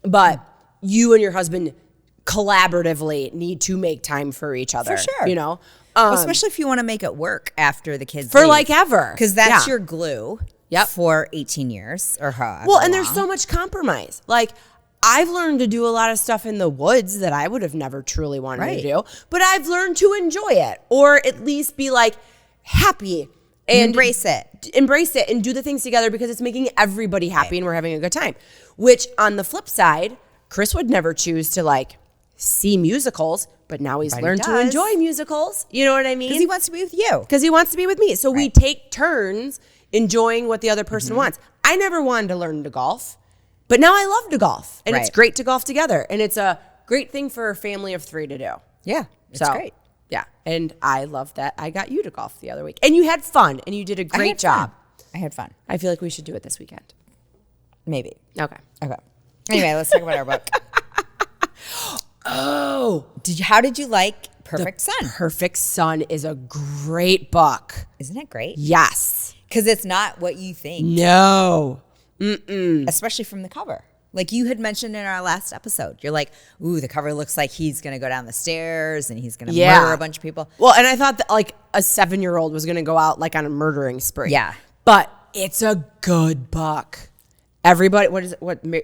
But you and your husband collaboratively need to make time for each other. For sure. You know? Especially if you want to make it work after the kids For leave. like ever. Because that's your glue Yep. for 18 years or however Well, and there's long. so much compromise. Like, I've learned to do a lot of stuff in the woods that I would have never truly wanted to do, but I've learned to enjoy it or at least be like happy and embrace it and do the things together because it's making everybody happy and we're having a good time. Which on the flip side, Chris would never choose to like see musicals, but now he's learned to enjoy musicals. You know what I mean? Because he wants to be with you. Because he wants to be with me. So we take turns enjoying what the other person wants. I never wanted to learn to golf, but now I love to golf. And it's great to golf together. And it's a great thing for a family of 3 to do. Yeah, it's great. Yeah. And I love that I got you to golf the other week. And you had fun and you did a great job. I had fun. I feel like we should do it this weekend. Maybe. Okay. Anyway, let's talk about our book. How did you like Perfect Son? Perfect Son is a great book. Isn't it great? Yes. Because it's not what you think. No. Especially from the cover. Like you had mentioned in our last episode. You're like, ooh, the cover looks like he's going to go down the stairs and he's going to murder a bunch of people. Well, and I thought that like a 7-year-old was going to go out like on a murdering spree. Yeah. But it's a good book. Everybody,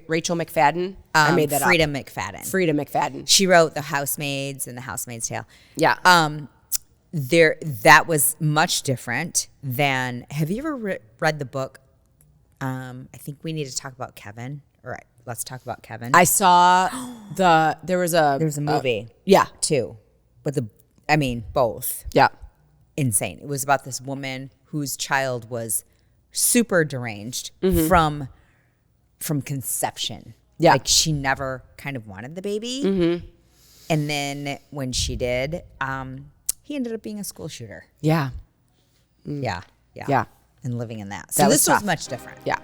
Rachel McFadden? I made that Frida up. McFadden. Frida McFadden. She wrote The Housemaids and The Housemaid's Tale. Yeah. That was much different than, have you ever read the book? I think we need to talk about Kevin. All right, let's talk about Kevin. I saw there was a movie. Yeah. Too. But both. Yeah. Insane. It was about this woman whose child was super deranged from conception. Yeah. Like she never kind of wanted the baby. And then when she did, he ended up being a school shooter. Yeah. Yeah. And living in that. So That was this was tough. much different. Yeah.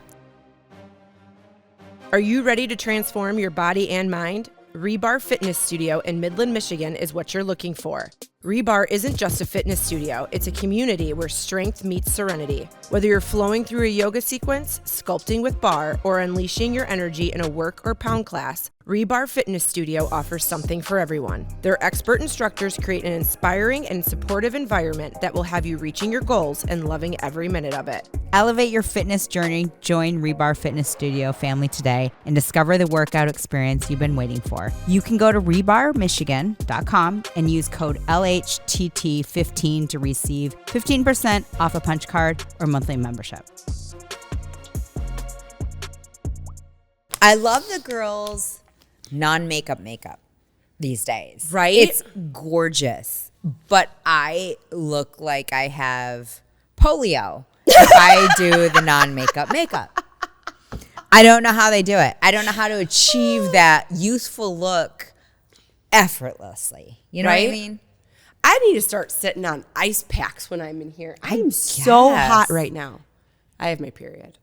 Are you ready to transform your body and mind? Rebar Fitness Studio in Midland, Michigan is what you're looking for. Rebar isn't just a fitness studio, it's a community where strength meets serenity. Whether you're flowing through a yoga sequence, sculpting with bar, or unleashing your energy in a work or pound class, Rebar Fitness Studio offers something for everyone. Their expert instructors create an inspiring and supportive environment that will have you reaching your goals and loving every minute of it. Elevate your fitness journey. Join Rebar Fitness Studio family today and discover the workout experience you've been waiting for. You can go to rebarmichigan.com and use code LHTT15 to receive 15% off a punch card or monthly membership. I love the girls' non-makeup makeup these days. Right? It's gorgeous. But I look like I have polio if I do the non-makeup makeup. I don't know how they do it. I don't know how to achieve that youthful look effortlessly. You know what I mean? I need to start sitting on ice packs when I'm in here. I'm so hot right now. I have my period.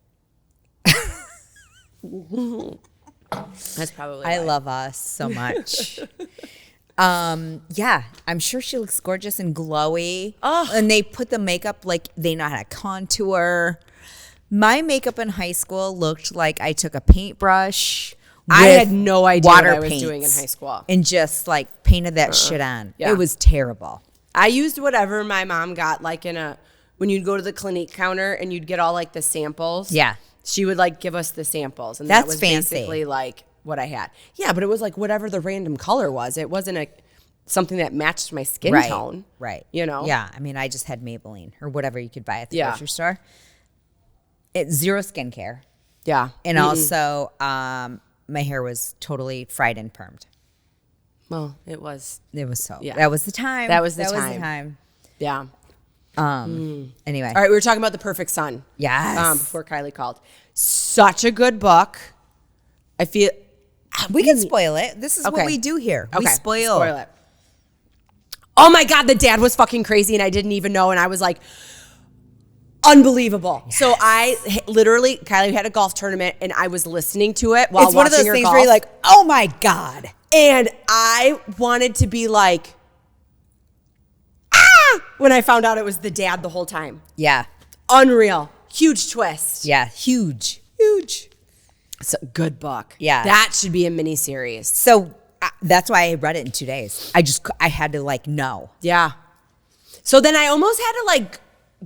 That's probably I why. love us so much. Yeah, I'm sure she looks gorgeous and glowy. Oh. And they put the makeup like they know how to contour. My makeup in high school looked like I took a paintbrush, I with had no idea water what I was paints doing in high school. and just like painted that shit on. Yeah. It was terrible. I used whatever my mom got, like when you'd go to the Clinique counter and you'd get all like the samples. Yeah. She would like give us the samples. And That's that was fancy. basically like what I had. Yeah, but it was like whatever the random color was. It wasn't something that matched my skin tone. Right. You know? Yeah. I mean, I just had Maybelline or whatever you could buy at the Yeah. grocery store. It's zero skincare. Yeah. And also, my hair was totally fried and permed. Well, it was. It was so. Yeah. That was the time. That was the time. Yeah. Anyway. All right, we were talking about The Perfect Son. Yes. Before Kylie called. Such a good book. I feel We can spoil it. This is Okay. what we do here. We Okay, spoil it. Oh my God, the dad was fucking crazy and I didn't even know. And I was like, unbelievable. Yes. So I literally, Kylie had a golf tournament and I was listening to it while It's one of those watching her things golf. where you're like, oh my God. And I wanted to be like, when I found out it was the dad the whole time. Yeah. Unreal. Huge twist. Yeah. Huge. It's a good book. Yeah. That should be a miniseries. So that's why I read it in 2 days. I had to like know. Yeah. So then I almost had to like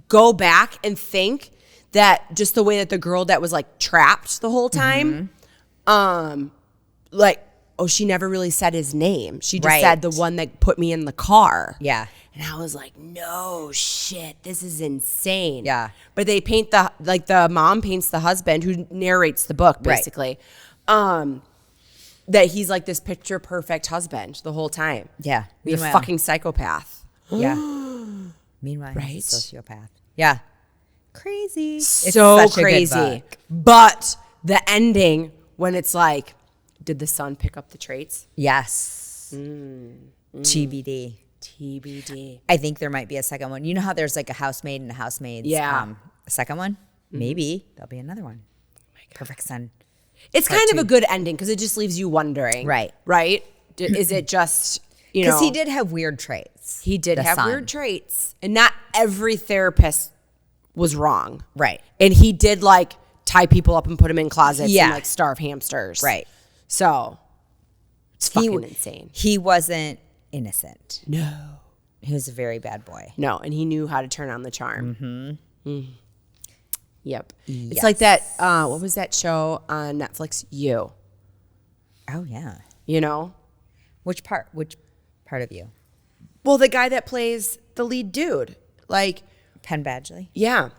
go back and think that just the way that the girl that was like trapped the whole time, like, oh, she never really said his name. She just said the one that put me in the car. Yeah. And I was like, no shit, this is insane. Yeah. But they paint the mom paints the husband who narrates the book basically. That he's like this picture perfect husband the whole time. Yeah. He's a fucking psychopath. Yeah. Meanwhile, Right? he's a sociopath. Yeah. Crazy. It's So such a good crazy. book. But the ending when it's like, did the son pick up the traits? Yes. TBD. TBD. I think there might be a second one. You know how there's like a housemaid and a housemaid's Yeah. a second one? Maybe there'll be another one. Perfect Son. It's kind of a good ending because it just leaves you wondering. Right. Right? Is it just, you know. Because he did have weird traits. He did the have son. weird traits. And not every therapist was wrong. Right. And he did like tie people up and put them in closets Yeah. and like starve hamsters. Right. So it's fucking insane. He wasn't innocent. No. He was a very bad boy. No, and he knew how to turn on the charm. Yep. Yes. It's like that, what was that show on Netflix? You. Oh yeah. You know? Which part of you? Well, the guy that plays the lead dude. Like, Penn Badgley. yeah.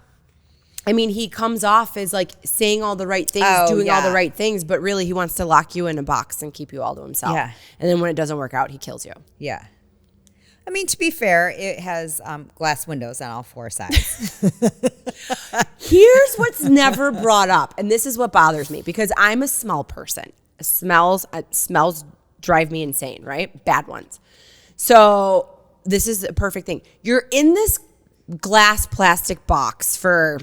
I mean, he comes off as like saying all the right things, doing all the yeah. right things, but really he wants to lock you in a box and keep you all to himself. Yeah. And then when it doesn't work out, he kills you. Yeah. I mean, to be fair, it has glass windows on all four sides. Here's what's never brought up, and this is what bothers me because I'm a smell person. Smells drive me insane, right? Bad ones. So this is a perfect thing. You're in this glass plastic box for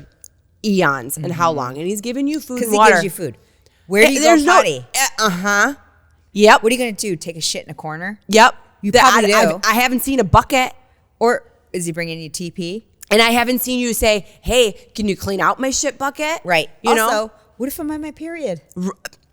eons and how long? And he's giving you food and Because he water. gives you food. Where do you go potty? Yep. What are you going to do? Take a shit in a corner? Yep. You probably do. I haven't seen a bucket. Or is he bringing you TP? And I haven't seen you say, hey, can you clean out my shit bucket? Right. You also, know? what if I'm on my period?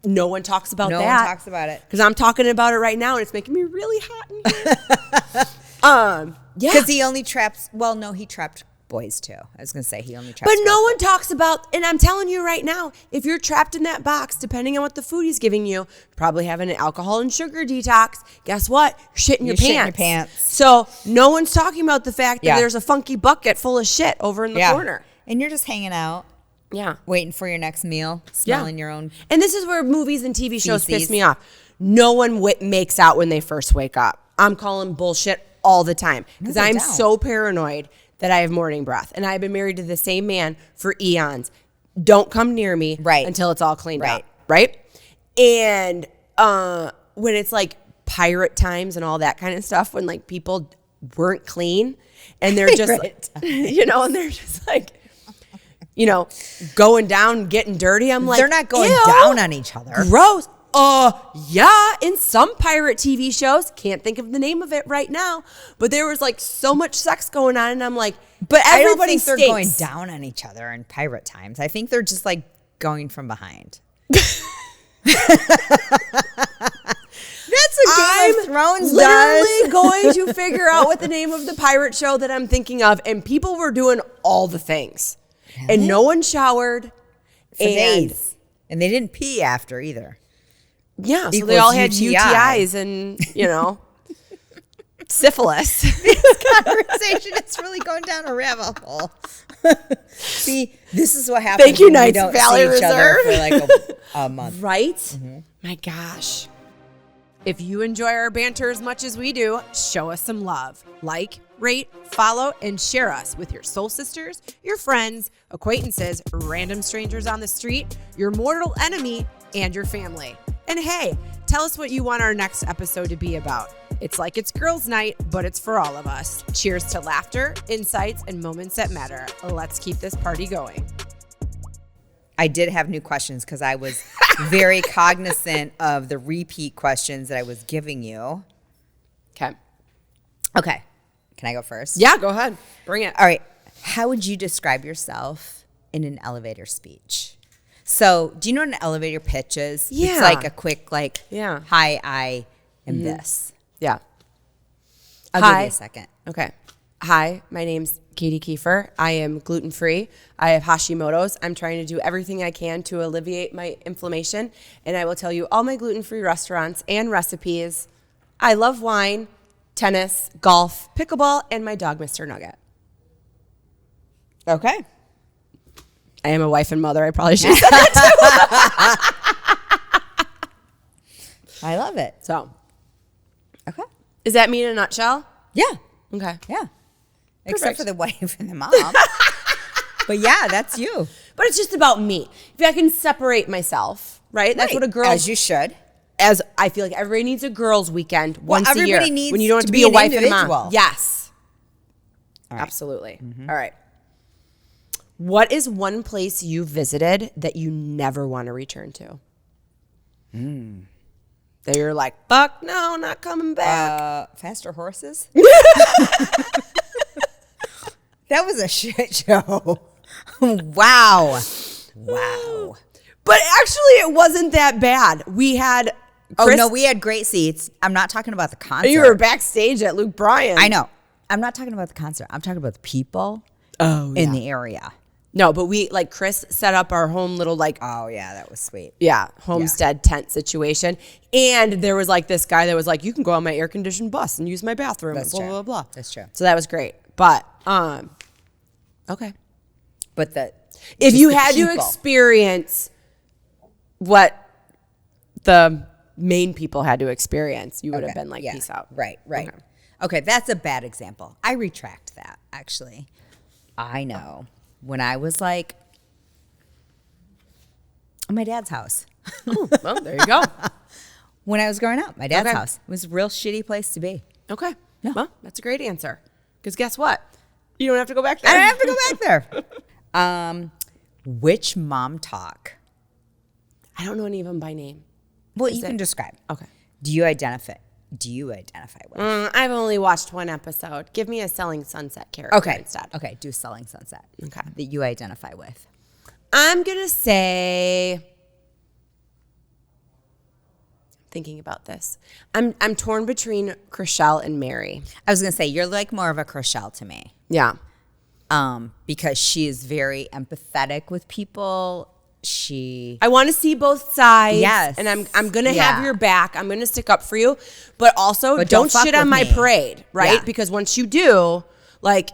No one talks about that. No one talks about it. Because I'm talking about it right now and it's making me really hot in here. Yeah. Because he only traps, well, no, he trapped boys too. I was going to say he only traps But no boys. one talks about, and I'm telling you right now, if you're trapped in that box, depending on what the food he's giving you, probably having an alcohol and sugar detox, guess what? You're shitting your pants. So no one's talking about the fact that there's a funky bucket full of shit over in the corner. And you're just hanging out. Yeah. Waiting for your next meal, smelling your own. And this is where movies and TV shows feces. piss me off. No one makes out when they first wake up. I'm calling bullshit all the time because No, they I'm don't. so paranoid that I have morning breath. And I've been married to the same man for eons. Don't come near me until it's all cleaned up. Right? And when it's like pirate times and all that kind of stuff, when like people weren't clean and they're just like, you know, and they're just like, you know, going down, getting dirty. I'm like, They're not going ew, down on each other. Gross. Yeah, in some pirate TV shows, can't think of the name of it right now, but there was like so much sex going on, and I'm like, But I don't everybody think they're stinks. going down on each other in pirate times. I think they're just like going from behind. That's what Game of Thrones literally does. going to figure out what the name of the pirate show that I'm thinking of, and people were doing all the things, and no one showered, For days. And they didn't pee after either. Yeah, so Equals they all had UTI. UTIs and syphilis. Conversation is really going down a rabbit hole. See, this is what happens. Thank you, when we Knights don't Valley see each other Reserve. for like a month. Right? My gosh. If you enjoy our banter as much as we do, show us some love. Like, rate, follow, and share us with your soul sisters, your friends, acquaintances, random strangers on the street, your mortal enemy, and your family. And hey, tell us what you want our next episode to be about. It's like it's girls' night, but it's for all of us. Cheers to laughter, insights, and moments that matter. Let's keep this party going. I did have new questions because I was very cognizant of the repeat questions that I was giving you. Okay. Okay. Can I go first? Yeah, go ahead. Bring it. All right. How would you describe yourself in an elevator speech? So, do you know what an elevator pitch is? Yeah. It's like a quick, Yeah. hi, I am this. Yeah. I'll give Hi. you a second. Okay. Hi, my name's Katie Kiefer. I am gluten-free. I have Hashimoto's. I'm trying to do everything I can to alleviate my inflammation, and I will tell you all my gluten-free restaurants and recipes. I love wine, tennis, golf, pickleball, and my dog, Mr. Nugget. Okay. I am a wife and mother. I probably should have said that I love it. too. So, Okay. is that me in a nutshell? Yeah. Okay. Yeah. Except Perfect. for the wife and the mom. But yeah, that's you. But it's just about me. If I can separate myself, right? That's what a girl... As you should. As I feel like everybody needs a girls' weekend once a year. everybody needs when you don't have to to be be a an wife and a individual. mom. Yes. All right. Absolutely. All right. What is one place you visited that you never want to return to? That you're like, fuck no, not coming back. Faster horses? That was a shit show. Wow. Wow. But actually, it wasn't that bad. We had Chris, Oh, no, we had great seats. I'm not talking about the concert. you were backstage at Luke Bryan. I know. I'm not talking about the concert. I'm talking about the people in the area. No, but we, like, Chris set up our home little, like, Oh, yeah, that was sweet. homestead tent situation. And there was, like, this guy that was like, you can go on my air-conditioned bus and use my bathroom. That's blah, true. blah, blah, blah. That's true. So that was great. But, okay. But If just you the had to people. experience what the main people had to experience, you would have been like, yeah. peace out. Right. Okay, that's a bad example. I retract that, actually. I know. When I was like, at my dad's house. Oh, well, there you go. When I was growing up, my dad's Okay. house. It was a real shitty place to be. Okay. No. Well, that's a great answer. Because guess what? You don't have to go back there. I don't have to go back there. Which mom talk? I don't know any of them by name. Well, you can describe. Okay. Do you identify with? I've only watched one episode. Give me a Selling Sunset character Okay. instead. Okay, do Selling Sunset. Okay. That you identify with. I'm going to say, thinking about this. I'm torn between Chriselle and Mary. I was going to say, you're like more of a Chriselle to me. Yeah. Because she is very empathetic with people. I want to see both sides. Yes. And I'm going to Yeah. have your back. I'm going to stick up for you. But also, But don't don't fuck shit on with my me. parade, right? Yeah. Because once you do, like,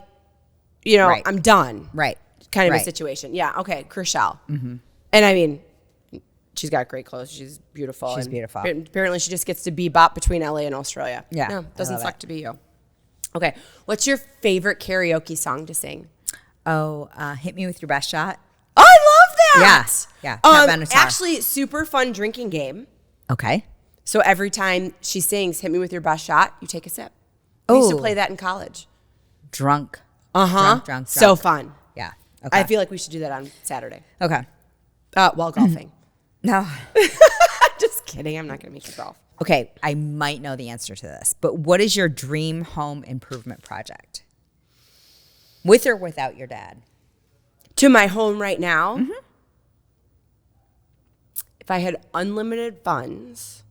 Right. I'm done. Right. Kind of a Right. situation. Yeah. Okay. Chriselle. Mm-hmm. And I mean, she's got great clothes. She's beautiful. She's and beautiful. Apparently, she just gets to bebop between LA and Australia. Yeah, No, I doesn't love suck it. to be you. Okay. What's your favorite karaoke song to sing? Oh, Hit Me With Your Best Shot. Oh, I love that. Yeah. Pat Benatar. Actually, super fun drinking game. Okay. So every time she sings "Hit Me With Your Best Shot," you take a sip. We used to Oh. play that in college. Drunk. Drunk. So fun. Yeah. Okay. I feel like we should do that on Saturday Okay. while golfing. No. Just kidding. I'm not going to make you golf. Okay. I might know the answer to this, but what is your dream home improvement project? With or without your dad? To my home right now. if I had unlimited funds,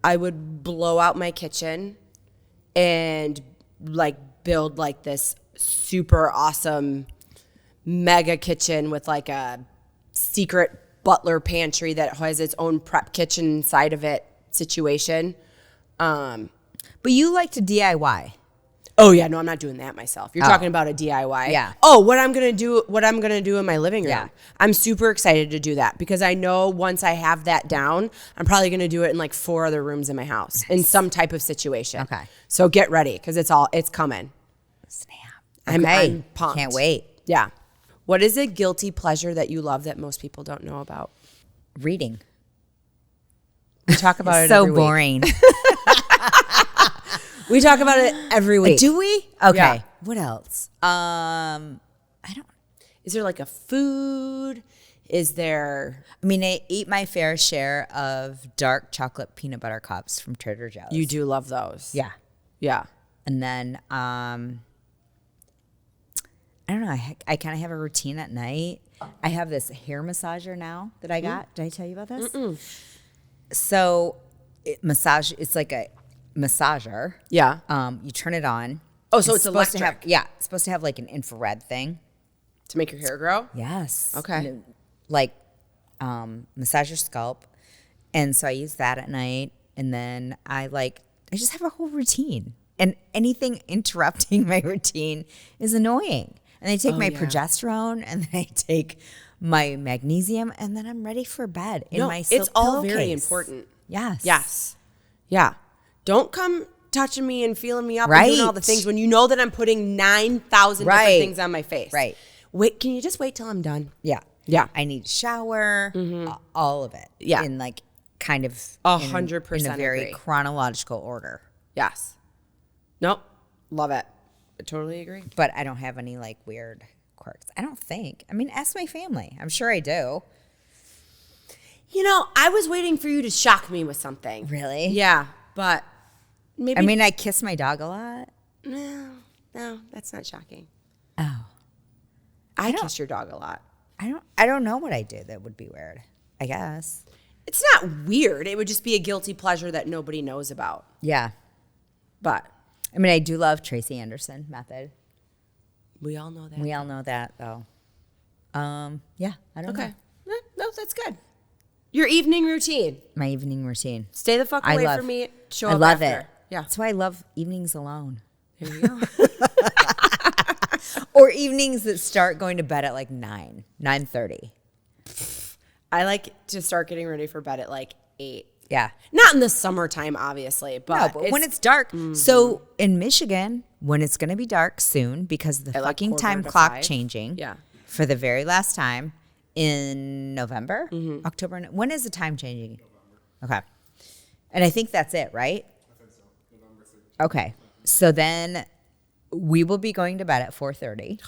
I would blow out my kitchen and like build like this super awesome mega kitchen with like a secret butler pantry that has its own prep kitchen inside of it situation. But you like to DIY. Oh yeah, no, I'm not doing that myself. You're talking about a DIY. Yeah. Oh, what I'm gonna do in my living room. Yeah. I'm super excited to do that because I know once I have that down, I'm probably gonna do it in like 4 other rooms in my house in some type of situation. Okay. So get ready because it's coming. Snap. I'm pumped. Can't wait. Yeah. What is a guilty pleasure that you love that most people don't know about? Reading. We talk about it So every week. boring. We talk about it every week. Do we? Okay. Yeah. What else? I don't. Is there like a food? Is there? I mean, I eat my fair share of dark chocolate peanut butter cups from Trader Joe's. You do love those. Yeah. Yeah. And then I don't know. I kind of have a routine at night. I have this hair massager now that I got. Did I tell you about this? So it's like a massager. Yeah. You turn it on. Oh, so it's supposed to electric. it's supposed to have like an infrared thing. To make your hair grow? Yes. Okay. And it, like massage your scalp. And so I use that at night. And then I just have a whole routine. And anything interrupting my routine is annoying. And I take my progesterone and then I take my magnesium and then I'm ready for bed in my silk it's all very pillowcase. important. Yes. Yes. Yeah. Don't come touching me and feeling me up and Right. doing all the things when you know that I'm putting 9,000 Right. different things on my face. Right. Wait, can you just wait till I'm done? Yeah. Yeah. I need a shower, all of it. Yeah. In like kind of 100% in a very agree. chronological order. Yes. Nope. Love it. I totally agree. But I don't have any like weird quirks. I don't think. I mean, ask my family. I'm sure I do. You know, I was waiting for you to shock me with something. Really? Yeah, but maybe. I mean, I kiss my dog a lot. No, that's not shocking. Oh. I kiss your dog a lot. I don't know what I do that would be weird. I guess. It's not weird. It would just be a guilty pleasure that nobody knows about. Yeah. But I mean, I do love Tracy Anderson method. we all know that. We all know that though. Yeah, I don't know. Okay. No, that's good. Your evening routine. My evening routine. Stay the fuck away from me. Show I up love after. it. Yeah. That's why I love evenings alone. There you go. Or evenings that start going to bed at like 9:30. I like to start getting ready for bed at like 8. Yeah. Not in the summertime, obviously, but, No, but when it's dark. So in Michigan, when it's going to be dark soon because of the At like fucking 4:45. time clock changing. Yeah. For the very last time in November, October. When is the time changing? Okay. And I think that's it, right? I think so. November 3rd. Okay. So then we will be going to bed at 4:30,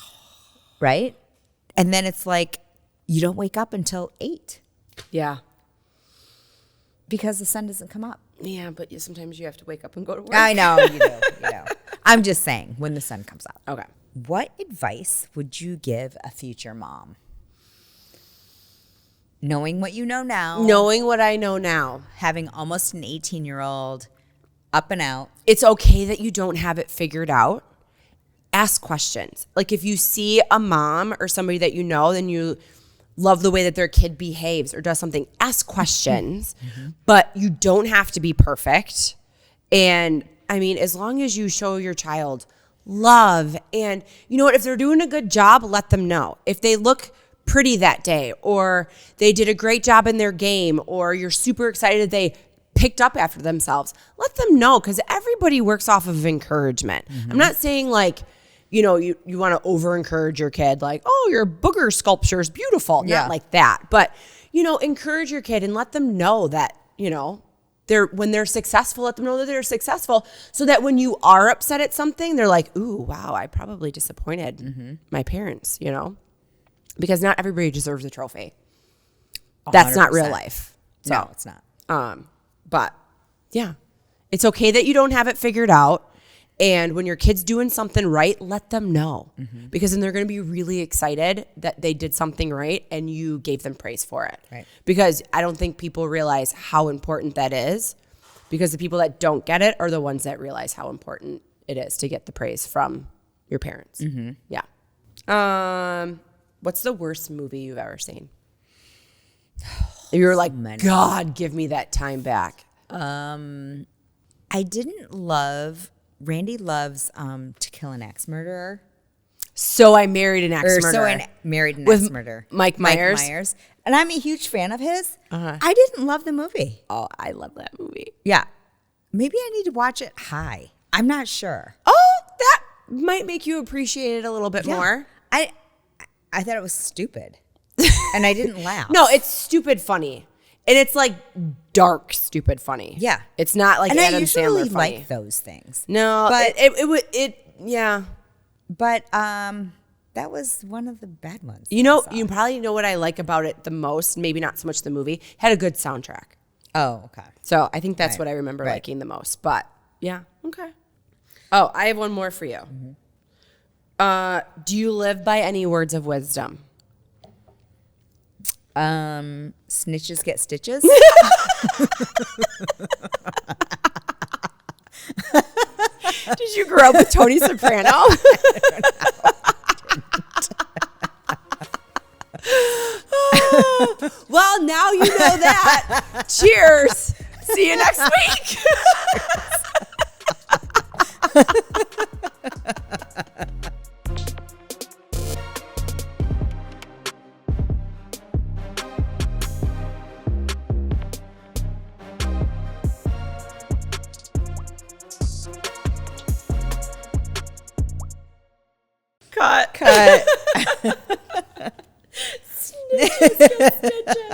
right? And then it's like you don't wake up until 8 Yeah. because the sun doesn't come up. Yeah, but sometimes you have to wake up and go to work. I know, you do. You know. I'm just saying when the sun comes up. Okay. What advice would you give a future mom? Knowing what you know now, Knowing what I know now, having almost an 18-year-old up and out. it's okay that you don't have it figured out. Ask questions. Like if you see a mom or somebody that you know, then you love the way that their kid behaves or does something, ask questions. But you don't have to be perfect. And I mean, as long as you show your child love and you know what, if they're doing a good job, let them know. If they look pretty that day or they did a great job in their game or you're super excited they picked up after themselves, let them know because everybody works off of encouragement. I'm not saying like, you know, you want to over encourage your kid like, oh, your booger sculpture is beautiful. Yeah. Not like that. But, you know, encourage your kid and let them know that, you know, when they're successful, let them know that they're successful so that when you are upset at something, they're like, ooh, wow, I probably disappointed my parents, you know, because not everybody deserves a trophy. That's not real 100%. life. So, No, it's not. but yeah, it's okay that you don't have it figured out. And when your kid's doing something right, let them know, because then they're going to be really excited that they did something right and you gave them praise for it. Right. Because I don't think people realize how important that is, because the people that don't get it are the ones that realize how important it is to get the praise from your parents. Yeah. What's the worst movie you've ever seen? You're like, God, give me that time back. I didn't love. Randy loves To Kill an Ex-Murderer. So I Married an Ex-Murderer. Married an With Ex-Murderer. Mike Myers. And I'm a huge fan of his. I didn't love the movie. Oh, I love that movie. Yeah. Maybe I need to watch it high. I'm not sure. Oh, that might make you appreciate it a little bit more. I thought it was stupid. And I didn't laugh. No, it's stupid funny. And it's like dark, stupid funny. Yeah. It's not like And Adam I usually Sandler funny. like those things. No, But- yeah. But that was one of the bad ones. You know, you probably know what I like about it the most. Maybe not so much the movie. Had a good soundtrack. Oh, okay. So I think that's what I remember liking the most. But yeah, okay. Oh, I have one more for you. Do you live by any words of wisdom? Snitches get stitches. Did you grow up with Tony Soprano? Well, now you know that. Cheers. See you next week. Cut. Cut. Snitches get stitches.